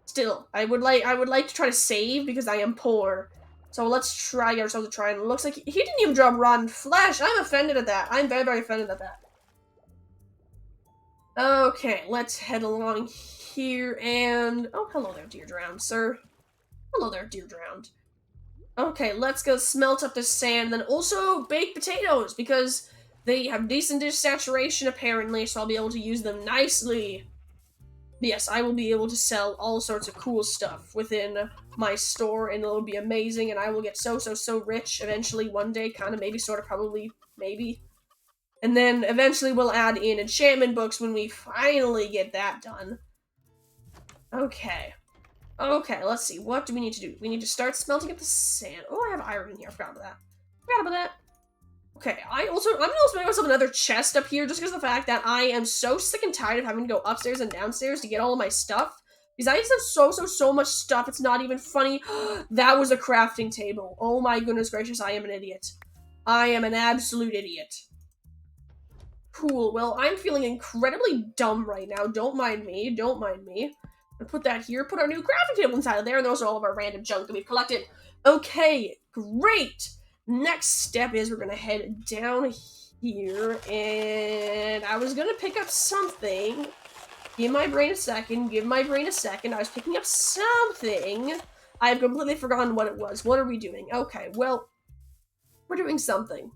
still, I would like to try to save, because I am poor. So let's try get ourselves a trident. It looks like he didn't even drop rotten flesh. I'm offended at that. I'm very, very offended at that. Okay, let's head along here, and... Oh, hello there, dear drowned, sir. Hello there, dear drowned. Okay, let's go smelt up this sand, then also bake potatoes, because they have decent dish saturation, apparently, so I'll be able to use them nicely. Yes, I will be able to sell all sorts of cool stuff within my store, and it'll be amazing, and I will get so rich eventually one day, kind of, maybe, sort of, probably, maybe. And then eventually we'll add in enchantment books when we finally get that done. Okay. Okay, let's see. What do we need to do? We need to start smelting up the sand. Oh, I have iron in here. I forgot about that. Okay, I'm also making myself another chest up here, just because of the fact that I am so sick and tired of having to go upstairs and downstairs to get all of my stuff. Because I just have so much stuff, it's not even funny. That was a crafting table. Oh my goodness gracious, I am an idiot. I am an absolute idiot. Cool, well, I'm feeling incredibly dumb right now. Don't mind me. And put that here. Put our new crafting table inside of there, and those are all of our random junk that we've collected. Okay, great. Next step is we're gonna head down here, and I was gonna pick up something. Give my brain a second. I was picking up something. I've completely forgotten what it was. What are we doing? Okay, well, We're doing something.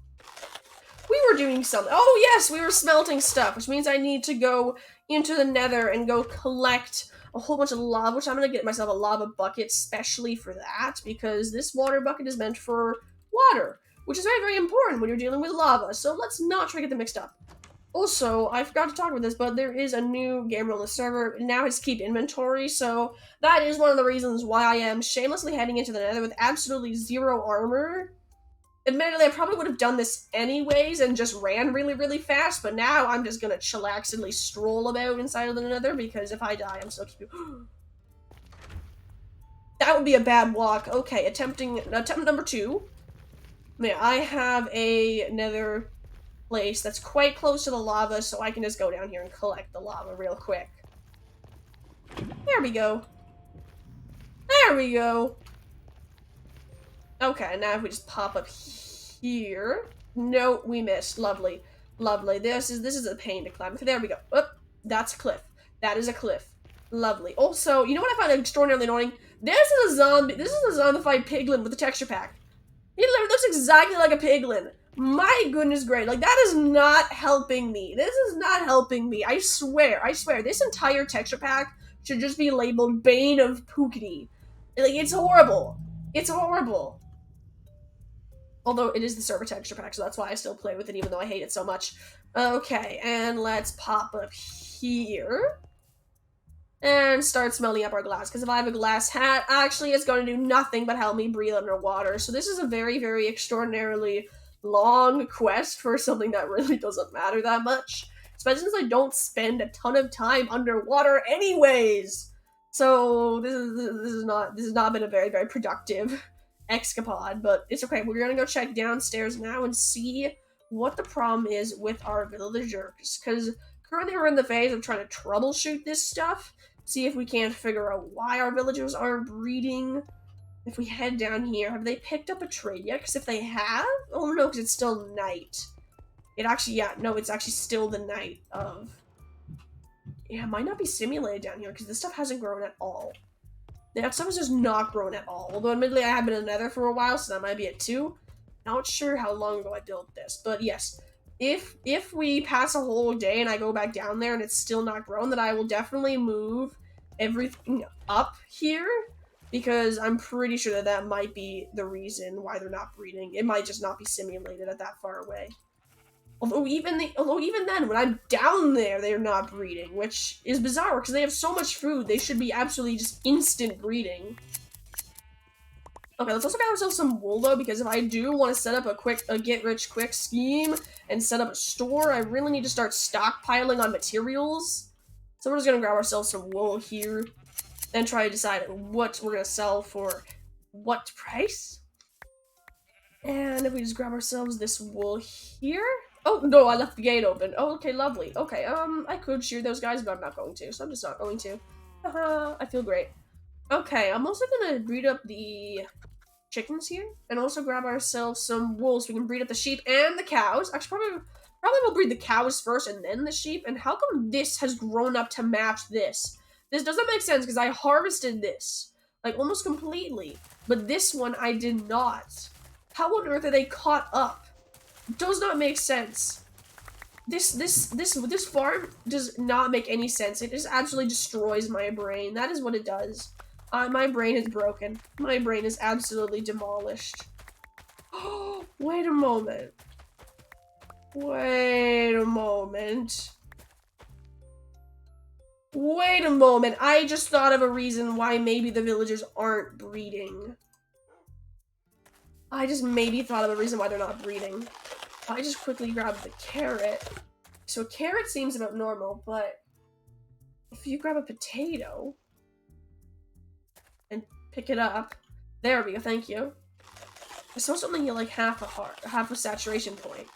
We were doing something. Oh, yes, we were smelting stuff, which means I need to go into the nether and go collect a whole bunch of lava, which I'm going to get myself a lava bucket specially for that, because this water bucket is meant for water, which is very, very important when you're dealing with lava, so let's not try to get them mixed up. Also, I forgot to talk about this, but there is a new game rule on the server. Now it's keep inventory, so that is one of the reasons why I am shamelessly heading into the nether with absolutely zero armor. Admittedly, I probably would have done this anyways and just ran really, really fast, but now I'm just gonna chillaxedly stroll about inside of the nether, because if I die, I'm so cute. That would be a bad walk. Okay, attempt number 2. Yeah, I have a nether place that's quite close to the lava, so I can just go down here and collect the lava real quick. There we go. There we go. Okay, now if we just pop up here. No, we missed. Lovely. Lovely. This is a pain to climb. There we go. Oh, that's a cliff. That is a cliff. Lovely. Also, you know what I found extraordinarily annoying? This is a zombified piglin with a texture pack. He looks exactly like a piglin. My goodness great. Like, that is not helping me. This is not helping me. I swear. This entire texture pack should just be labeled Bane of Pookity. Like, it's horrible. It's horrible. Although it is the server texture pack, so that's why I still play with it, even though I hate it so much. Okay, and let's pop up here. And start smelting up our glass, because if I have a glass hat, actually it's going to do nothing but help me breathe underwater. So this is a very, very extraordinarily long quest for something that really doesn't matter that much. Especially since I don't spend a ton of time underwater anyways. So this has not been a very, very productive escapade, but it's okay. We're gonna go check downstairs now and see what the problem is with our villagers, because currently we're in the phase of trying to troubleshoot this stuff, see if we can't figure out why our villagers aren't breeding. If we head down here, have they picked up a trade yet? Because if they have, oh no, because it's still night. It actually, yeah, no, it's actually still the night of. Yeah, it might not be simulated down here because this stuff hasn't grown at all. That stuff is just not grown at all. Although admittedly I have been in the nether for a while, so that might be it too. Not sure how long ago I built this, but yes. If we pass a whole day and I go back down there and it's still not grown, then I will definitely move everything up here, because I'm pretty sure that that might be the reason why they're not breeding. It might just not be simulated at that far away. Although even then, when I'm down there, they're not breeding, which is bizarre because they have so much food. They should be absolutely just instant breeding. Okay, let's also get ourselves some wool though, because if I do want to set up a get-rich-quick scheme and set up a store, I really need to start stockpiling on materials. So we're just gonna grab ourselves some wool here and try to decide what we're gonna sell for what price. And if we just grab ourselves this wool here. Oh, no, I left the gate open. Oh, okay, lovely. Okay, I could shoot those guys, but I'm not going to, so I'm just not going to. I feel great. Okay, I'm also gonna breed up the chickens here, and also grab ourselves some wool so we can breed up the sheep and the cows. Actually, probably we'll breed the cows first and then the sheep, and how come this has grown up to match this? This doesn't make sense, because I harvested this, like, almost completely, but this one I did not. How on earth are they caught up? Does not make sense. This farm does not make any sense. It just absolutely destroys my brain. That is what it does. My brain is broken. My brain is absolutely demolished. Oh, wait a moment. Wait a moment. Wait a moment. I just thought of a reason why maybe the villagers aren't breeding. I just maybe thought of a reason why they're not breeding. I just quickly grabbed the carrot. So a carrot seems about normal, but if you grab a potato and pick it up, there we go, thank you. I saw something at like half a saturation point.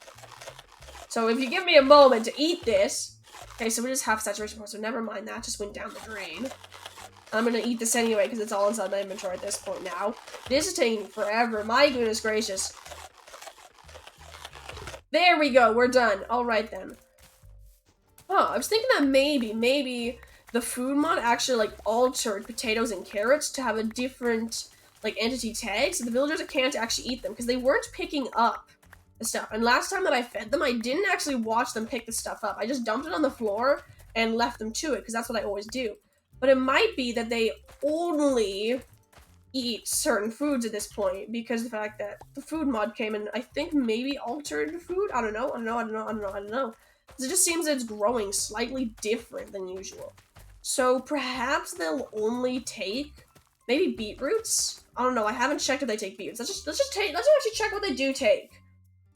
So if you give me a moment to eat this, okay, so we're just half saturation point, so never mind, that just went down the drain. I'm gonna eat this anyway because it's all inside my inventory at this point now. This is taking forever, my goodness gracious. There we go, we're done. Alright then. Oh, I was thinking that maybe the food mod actually like altered potatoes and carrots to have a different like entity tags, the villagers can't actually eat them because they weren't picking up the stuff. And last time that I fed them, I didn't actually watch them pick the stuff up. I just dumped it on the floor and left them to it because that's what I always do. But it might be that they only eat certain foods at this point because the fact that the food mod came and I think maybe altered the food. I don't know. It just seems that it's growing slightly different than usual. So perhaps they'll only take maybe beetroots. I don't know. I haven't checked if they take beetroots. Let's actually check what they do take.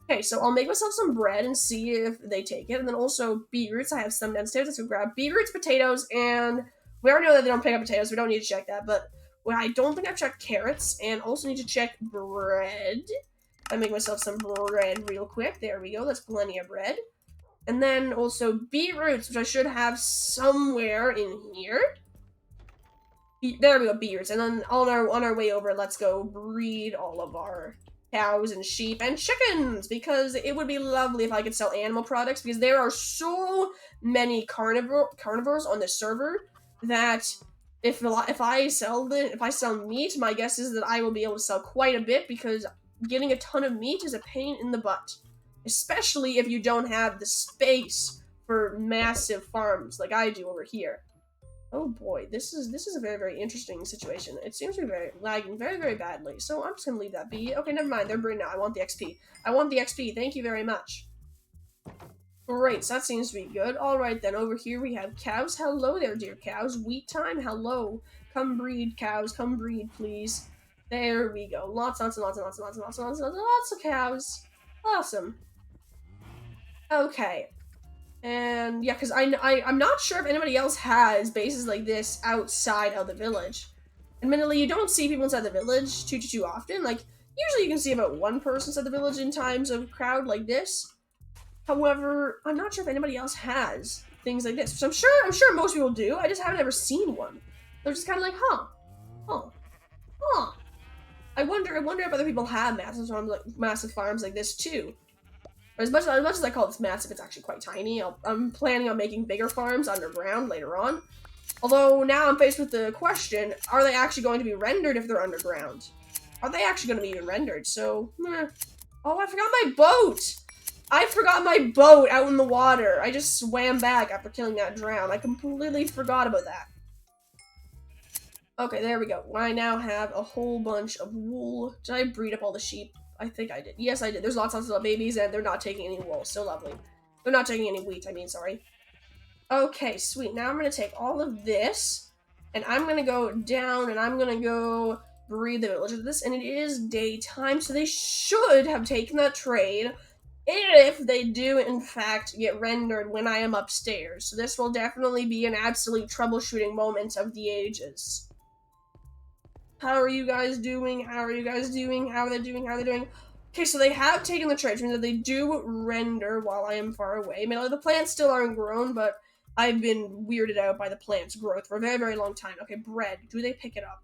Okay, so I'll make myself some bread and see if they take it. And then also beetroots. I have some downstairs. Let's go grab beetroots, potatoes, and we already know that they don't pick up potatoes. We don't need to check that. But well, I don't think I've checked carrots, and also need to check bread. I make myself some bread real quick. There we go. That's plenty of bread. And then also beetroots, which I should have somewhere in here. There we go, beetroots. And then on our way over, let's go breed all of our cows and sheep and chickens, because it would be lovely if I could sell animal products, because there are so many carnivores on this server that if I sell meat, my guess is that I will be able to sell quite a bit, because getting a ton of meat is a pain in the butt, especially if you don't have the space for massive farms like I do over here. Oh boy, this is a very, very interesting situation. It seems to be lagging very, very badly, so I'm just gonna leave that be. Okay, never mind, they're breeding now. I want the XP. I want the XP, thank you very much. Great, so that seems to be good. Alright then, over here we have cows. Hello there, dear cows. Wheat time, hello. Come breed, cows, come breed, please. There we go. Lots of cows. Awesome. Okay. And yeah, because I'm not sure if anybody else has bases like this outside of the village. Admittedly, you don't see people inside the village too often. Like, usually you can see about one person inside the village in times of crowd like this. However, I'm not sure if anybody else has things like this. So I'm sure most people do. I just haven't ever seen one. They're just kind of like, huh. I wonder if other people have massive farms like this too. As much as I call this massive, it's actually quite tiny. I'm planning on making bigger farms underground later on. Although now I'm faced with the question, are they actually going to be rendered if they're underground? Are they actually going to be even rendered? So, oh, I forgot my boat! I forgot my boat out in the water. I just swam back after killing that drown. I completely forgot about that. Okay, there we go. I now have a whole bunch of wool. Did I breed up all the sheep? I think I did. Yes, I did. There's lots of babies, and they're not taking any wool. So lovely. They're not taking any wheat, sorry. Okay, sweet. Now I'm going to take all of this, and I'm going to go down, and I'm going to go breed the village of this, and it is daytime, so they should have taken that trade if they do, in fact, get rendered when I am upstairs. So this will definitely be an absolute troubleshooting moment of the ages. How are you guys doing? How are they doing? Okay, so they have taken the trade, which means that they do render while I am far away. I mean, the plants still aren't grown, but I've been weirded out by the plant's growth for a very, very long time. Okay, bread. Do they pick it up?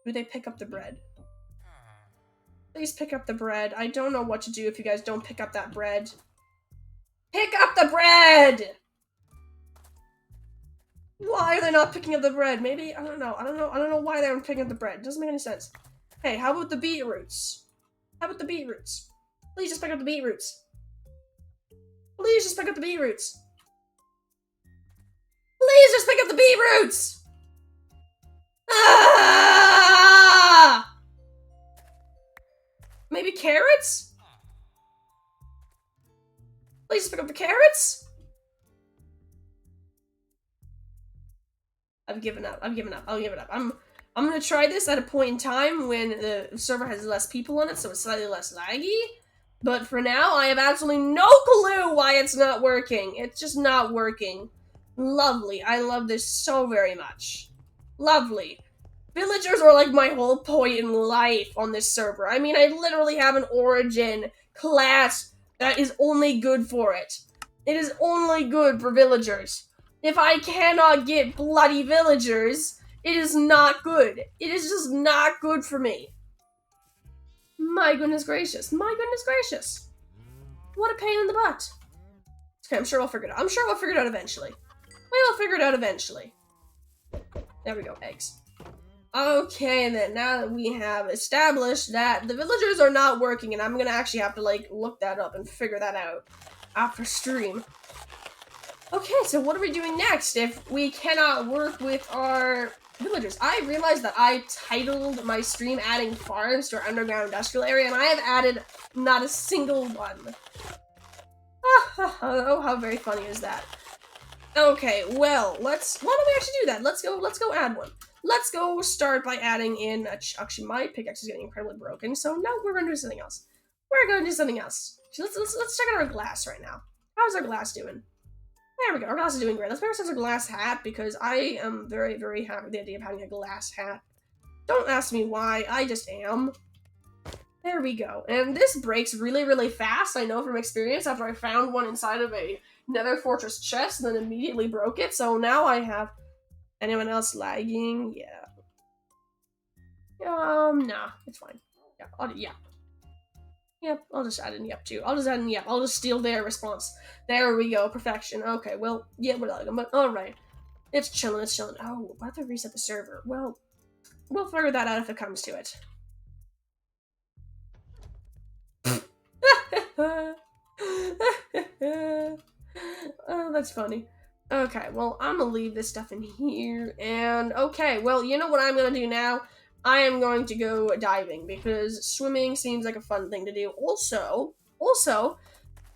Do they pick up the bread? Please pick up the bread. I don't know what to do if you guys don't pick up that bread. Pick up the bread! Why are they not picking up the bread? Maybe, I don't know why they aren't picking up the bread. It doesn't make any sense. Hey, how about the beetroots? Please just pick up the beetroots. Please just pick up the beetroots. Please just pick up the beetroots! Ah! Maybe carrots? Please just pick up the carrots? I've given up. I'll give it up. I'm gonna try this at a point in time when the server has less people on it, so it's slightly less laggy. But for now, I have absolutely no clue why it's not working. It's just not working. Lovely. I love this so very much. Lovely. Villagers are like my whole point in life on this server. I mean, I literally have an origin class that is only good for it. It is only good for villagers. If I cannot get bloody villagers, it is not good. It is just not good for me. My goodness gracious. My goodness gracious. What a pain in the butt. Okay, I'm sure we'll figure it out. I'm sure we'll figure it out eventually. We will figure it out eventually. There we go, eggs. Okay, then now that we have established that the villagers are not working, and I'm gonna actually have to like look that up and figure that out after stream. Okay, so what are we doing next if we cannot work with our villagers? I realized that I titled my stream adding farms to our underground industrial area, and I have added not a single one. Oh, how very funny is that? Okay, well, why don't we actually do that? Let's go add one. Let's go start by adding in, actually my pickaxe is getting incredibly broken, so no, we're gonna do something else. We're gonna do something else. So let's check out our glass right now. How's our glass doing? There we go, our glass is doing great. Let's make ourselves a glass hat, because I am very, very happy with the idea of having a glass hat. Don't ask me why, I just am. There we go. And this breaks really, really fast, I know from experience, after I found one inside of a Nether Fortress chest and then immediately broke it. So now I have... Anyone else lagging? Yeah. Nah, it's fine. Yeah. Yep, I'll just add in yep too. I'll just steal their response. There we go, perfection. Okay, well, yeah, we're lagging, but alright. It's chilling. Oh, why did they reset the server? Well, we'll figure that out if it comes to it. Oh, that's funny. Okay, well, I'm gonna leave this stuff in here, and okay, well, you know what I'm gonna do now? I am going to go diving, because swimming seems like a fun thing to do. Also,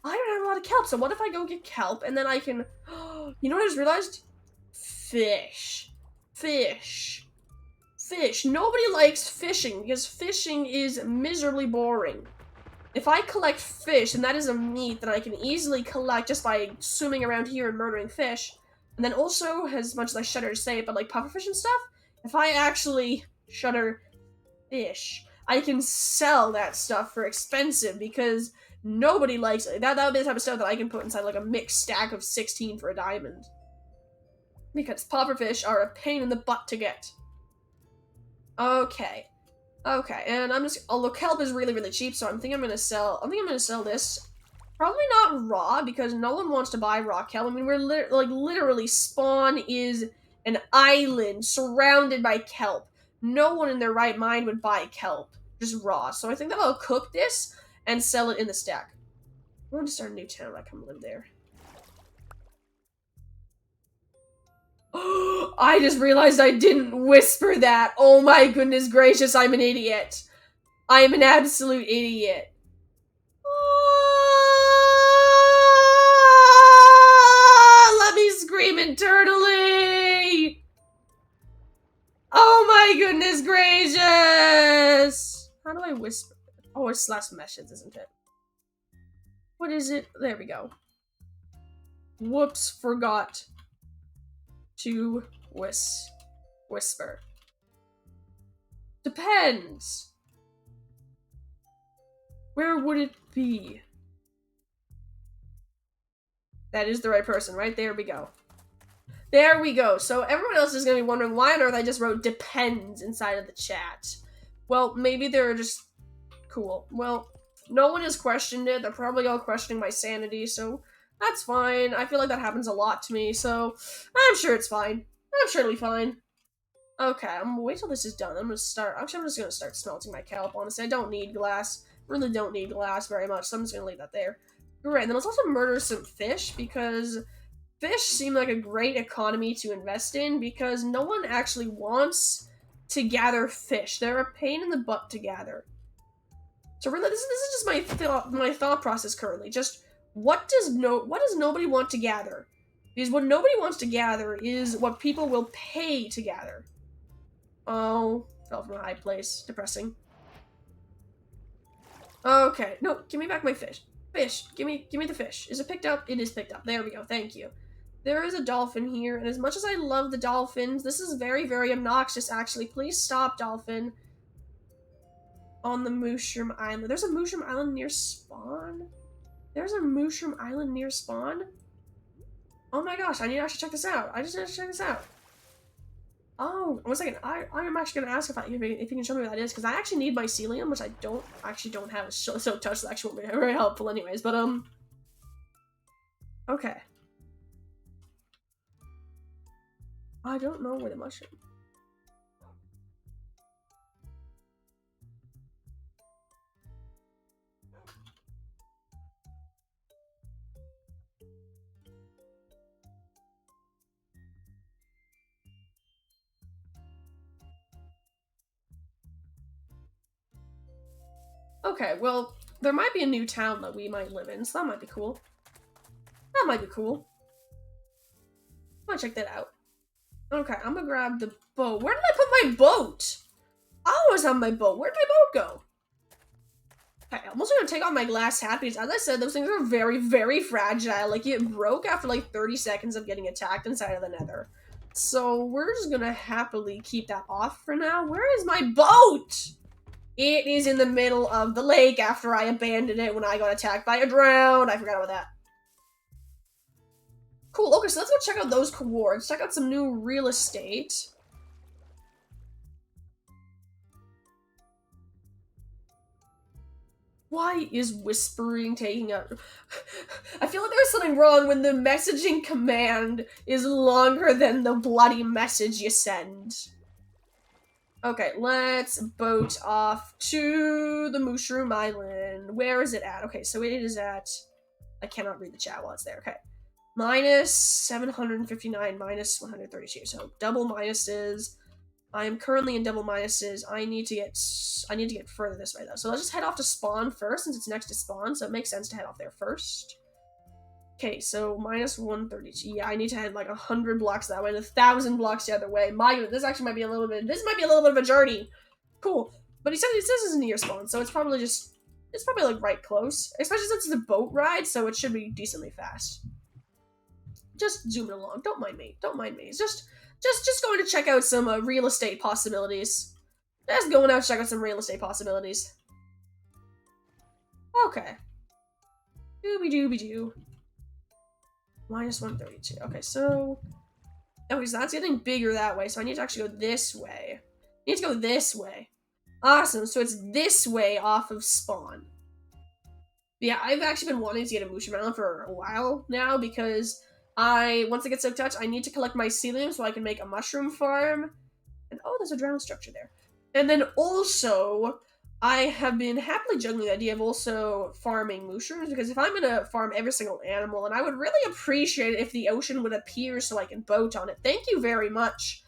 I don't have a lot of kelp, so what if I go get kelp, and then I can... You know what I just realized? Fish. Nobody likes fishing, because fishing is miserably boring. If I collect fish, and that is a meat that I can easily collect just by swimming around here and murdering fish, and then also, as much as I shudder to say it, but like pufferfish and stuff, if I actually shudder fish, I can sell that stuff for expensive, because nobody likes it. That would be the type of stuff that I can put inside like a mixed stack of 16 for a diamond. Because pufferfish are a pain in the butt to get. Okay, and I'm just... Although kelp is really, really cheap, so I think I'm gonna sell this. Probably not raw, because no one wants to buy raw kelp. I mean, we're literally spawn is an island surrounded by kelp. No one in their right mind would buy kelp, just raw. So I think that I'll cook this and sell it in the stack. I want to start a new town. I come live there. I just realized I didn't whisper that. Oh my goodness gracious, I'm an idiot. I am an absolute idiot. Let me scream internally. Oh my goodness gracious. How do I whisper? Oh, it's slash meshes, isn't it? What is it? There we go. Whoops, forgot to whisper. Depends. Where would it be? That is the right person, right? There we go. There we go. So everyone else is going to be wondering why on earth I just wrote depends inside of the chat. Well, maybe they're just cool. Well, no one has questioned it. They're probably all questioning my sanity, so that's fine. I feel like that happens a lot to me, so I'm sure it's fine. I'm sure it'll be fine. Okay, I'm gonna wait till this is done. I'm just gonna start smelting my kelp, honestly. I don't need glass. Really don't need glass very much, so I'm just gonna leave that there. Great, and then let's also murder some fish, because fish seem like a great economy to invest in, because no one actually wants to gather fish. They're a pain in the butt to gather. So really, this is just my thought process currently. Just what does nobody want to gather? Because what nobody wants to gather is what people will pay to gather. Oh, fell from a high place. Depressing. Okay, no, give me back my fish. Fish, give me the fish. Is it picked up? It is picked up. There we go. Thank you. There is a dolphin here, and as much as I love the dolphins, this is very, very obnoxious, actually. Please stop, dolphin. On the Mushroom Island. There's a Mushroom Island near spawn? There's a Mushroom Island near spawn? Oh my gosh, I need to actually check this out. I just need to check this out. Oh, 1 second. I'm actually gonna ask if you can show me what that is, because I actually need mycelium, which I don't have. So touch actually won't be very helpful anyways, but okay. I don't know where the mushroom. Okay, well, there might be a new town that we might live in, so that might be cool. That might be cool. I want to check that out. Okay, I'm gonna grab the boat. Where did I put my boat? I always have my boat. Where'd my boat go? Okay, I'm also gonna take off my glass hat because, as I said, those things are very, very fragile. Like, it broke after like 30 seconds of getting attacked inside of the nether. So we're just gonna happily keep that off for now. Where is my boat? It is in the middle of the lake after I abandoned it when I got attacked by a drown. I forgot about that. Cool, okay, so let's go check out those rewards. Check out some new real estate. Why is whispering taking up? I feel like there's something wrong when the messaging command is longer than the bloody message you send. Okay, let's boat off to the Mushroom Island. Where is it at? Okay, so it is at... I cannot read the chat while it's there. Okay. Minus 759, minus 132. So double minuses. I am currently in double minuses. I need to get further this way though. So let's just head off to spawn first since it's next to spawn. So it makes sense to head off there first. Okay, so minus 132. Yeah, I need to head like 100 blocks that way and 1,000 blocks the other way. This actually might be a little bit. This might be a little bit of a journey. Cool, but he says it's near spawn, so it's probably like right close. Especially since it's a boat ride, so it should be decently fast. Just zooming along. Don't mind me. Don't mind me. It's just going to check out some real estate possibilities. Just going out to check out some real estate possibilities. Okay. Dooby-dooby-doo. Minus 132. Okay, so... Okay, so that's getting bigger that way, so I need to actually go this way. I need to go this way. Awesome, so it's this way off of spawn. Yeah, I've actually been wanting to get a Mushroom Island for a while now, because once I get Silk Touch, I need to collect mycelium so I can make a mushroom farm. And oh, there's a drown structure there. And then also, I have been happily juggling the idea of also farming mushrooms, because if I'm gonna farm every single animal, and I would really appreciate it if the ocean would appear so I can boat on it. Thank you very much.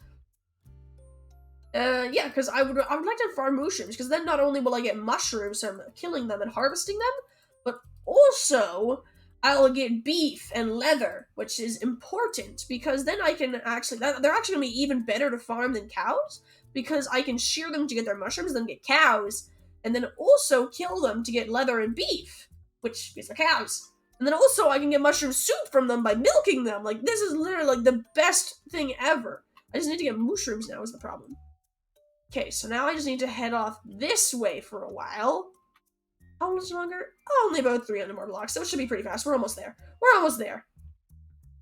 Yeah, because I would like to farm mushrooms, because then not only will I get mushrooms from killing them and harvesting them, but also I'll get beef and leather, which is important, because then I can actually, they're actually going to be even better to farm than cows, because I can shear them to get their mushrooms, then get cows, and then also kill them to get leather and beef, which is for cows. And then also I can get mushroom soup from them by milking them. Like, this is literally like the best thing ever. I just need to get mushrooms now is the problem. Okay, so now I just need to head off this way for a while. How much longer? Oh, only about 300 more blocks, so it should be pretty fast. We're almost there. We're almost there.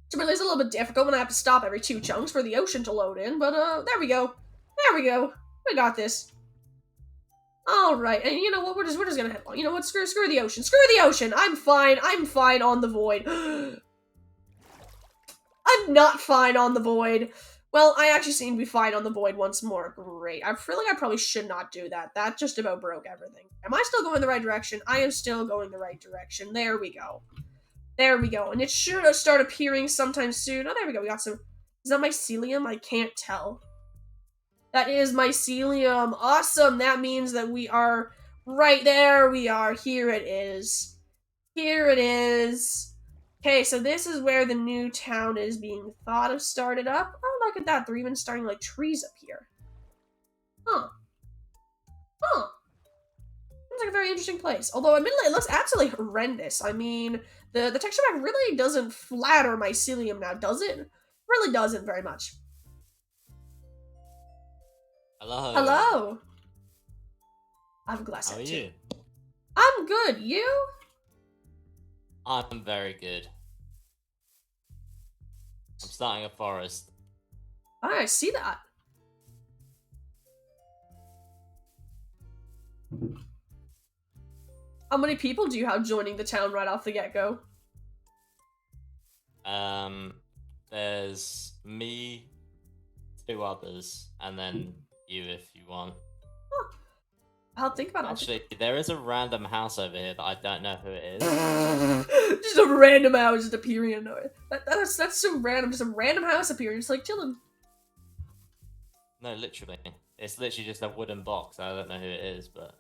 It's a little bit difficult when I have to stop every 2 chunks for the ocean to load in, but there we go. There we go. We got this. Alright, and you know what? We're just gonna head on. You know what? Screw the ocean. Screw the ocean! I'm fine on the void. I'm not fine on the void. Well, I actually seem to be fine on the void once more. Great. I feel like I probably should not do that. That just about broke everything. Am I still going the right direction? I am still going the right direction. There we go. There we go. And it should start appearing sometime soon. Oh, there we go. We got some... Is that mycelium? I can't tell. That is mycelium. Awesome. That means that we are right there. We are. Here it is. Here it is. Okay, so this is where the new town is being thought of started up. Oh, look at that. They're even starting, like, trees up here. Huh. Huh. Seems like a very interesting place. Although, admittedly, it looks absolutely horrendous. I mean, the texture pack really doesn't flatter mycelium now, does it? Really doesn't very much. Hello. Hello. I have a glass How set, are too. you? I'm good. You? I'm very good. I'm starting a forest. I see that. How many people do you have joining the town right off the get-go? There's me, 2 others, and then you if you want. Huh. I'll think about it. Actually, there is a random house over here that I don't know who it is. Just a random house just appearing in nowhere. That's so random. Just a random house appearing, just like chilling. No, literally. It's literally just a wooden box. I don't know who it is, but...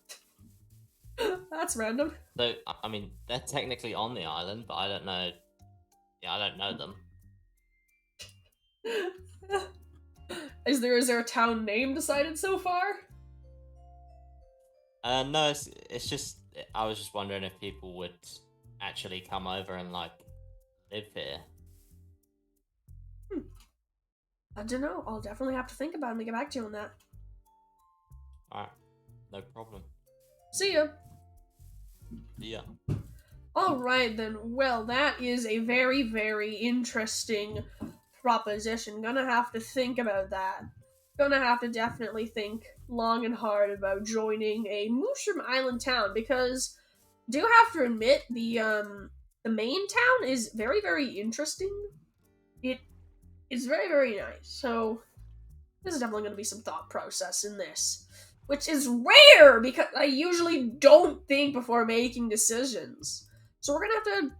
That's random. So, I mean, they're technically on the island, but I don't know. Yeah, I don't know them. Is there a town name decided so far? No, it's just I was just wondering if people would actually come over and like live here. I don't know. I'll definitely have to think about it and get back to you on that. Alright, no problem. See ya. Yeah. Alright then, well, that is a very, very interesting proposition. Gonna have to think about that. Gonna have to definitely think long and hard about joining a Mushroom Island town, because do have to admit, the main town is very, very interesting. It is very, very nice, so there's definitely gonna be some thought process in this. Which is rare, because I usually don't think before making decisions. So we're gonna have to...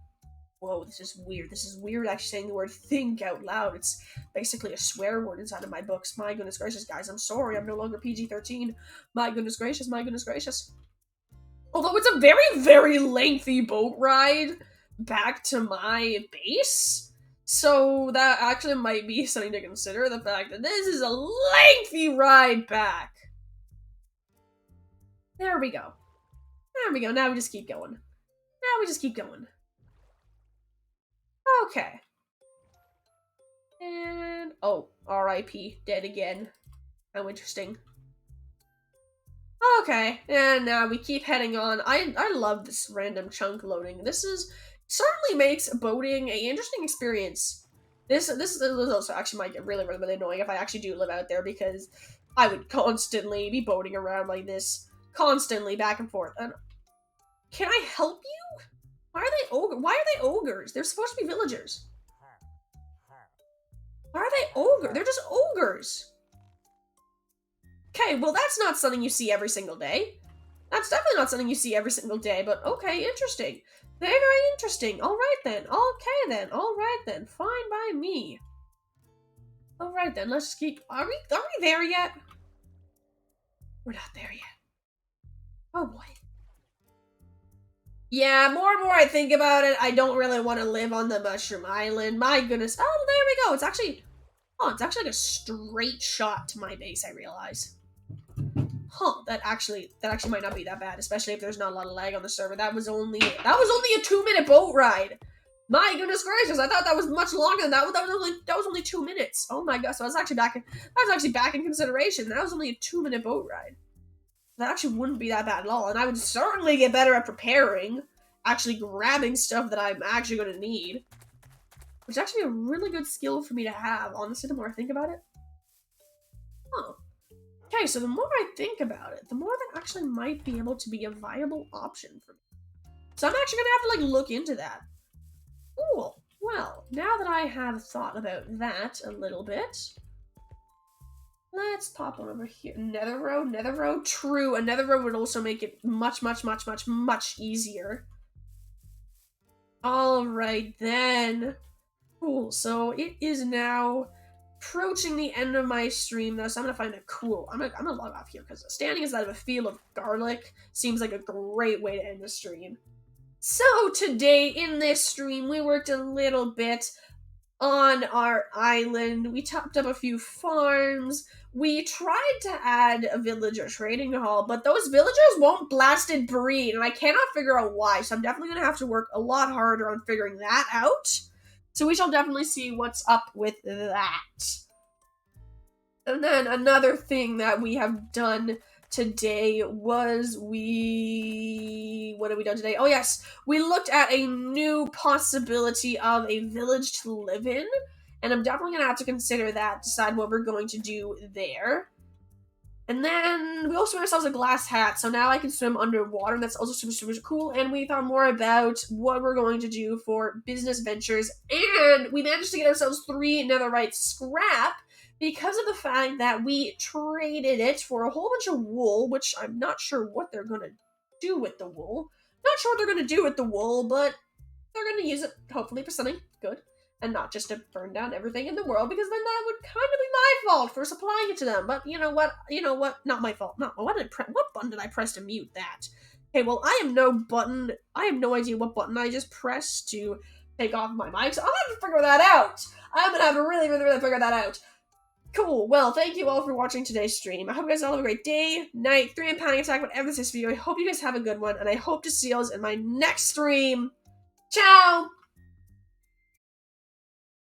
Whoa, this is weird. This is weird actually saying the word think out loud. It's basically a swear word inside of my books. My goodness gracious, guys. I'm sorry. I'm no longer PG-13. My goodness gracious, my goodness gracious. Although it's a very, very lengthy boat ride back to my base. So that actually might be something to consider. The fact that this is a lengthy ride back. There we go. There we go. Now we just keep going. Now we just keep going. Okay. And... oh, R.I.P. Dead again. How interesting. Okay, and now we keep heading on. I love this random chunk loading. This certainly makes boating an interesting experience. This also actually might get really, really, really annoying if I actually do live out there, because I would constantly be boating around like this. Constantly back and forth. And can I help you? Why are they ogres? They're supposed to be villagers. Why are they ogres? They're just ogres. Okay, well that's not something you see every single day. That's definitely not something you see every single day, but okay, interesting. Very, very interesting. Alright then. Okay then. Alright then. Fine by me. Alright then, let's just keep... Are we there yet? We're not there yet. Oh boy. Yeah, more and more I think about it, I don't really want to live on the Mushroom Island. My goodness. Oh, there we go. It's actually like a straight shot to my base, I realize. Huh, that actually might not be that bad, especially if there's not a lot of lag on the server. That was only a 2-minute boat ride. My goodness gracious, I thought that was much longer than that. That was only 2 minutes. Oh my gosh, so I was actually back in consideration. That was only a 2-minute boat ride. That actually wouldn't be that bad at all, and I would certainly get better at preparing, actually grabbing stuff that I'm actually going to need. Which is actually a really good skill for me to have, honestly, the more I think about it. Huh. Okay, so the more I think about it, the more that actually might be able to be a viable option for me. So I'm actually going to have to, like, look into that. Cool. Well, now that I have thought about that a little bit... let's pop on over here. Nether road. True, a nether road would also make it much, much, much, much, much easier. Alright then. Cool, so it is now approaching the end of my stream though, so I'm gonna find a cool... I'm gonna log off here, because standing inside of a field of garlic seems like a great way to end the stream. So today in this stream, we worked a little bit on our island. We topped up a few farms. We tried to add a villager trading hall, but those villagers won't blasted breed, and I cannot figure out why, so I'm definitely going to have to work a lot harder on figuring that out. So we shall definitely see what's up with that. And then another thing that we have done today was what have we done today? Oh yes, we looked at a new possibility of a village to live in, and I'm definitely gonna have to consider that, decide what we're going to do there. And then we also made ourselves a glass hat, so now I can swim underwater, and that's also super, super cool. And we thought more about what we're going to do for business ventures, and we managed to get ourselves 3 netherite scrap, because of the fact that we traded it for a whole bunch of wool, which I'm not sure what they're going to do with the wool. Not sure what they're going to do with the wool, but they're going to use it, hopefully, for something good. And not just to burn down everything in the world, because then that would kind of be my fault for supplying it to them. But you know what? Not my fault. What button did I press to mute that? Okay, well, I have no idea what button I just pressed to take off my mic, so I'm gonna have to figure that out. I'm gonna have to really, really, really figure that out. Cool, well, thank you all for watching today's stream. I hope you guys all have a great day, night, 3-man panic attack, whatever this video. I hope you guys have a good one, and I hope to see you in my next stream. Ciao!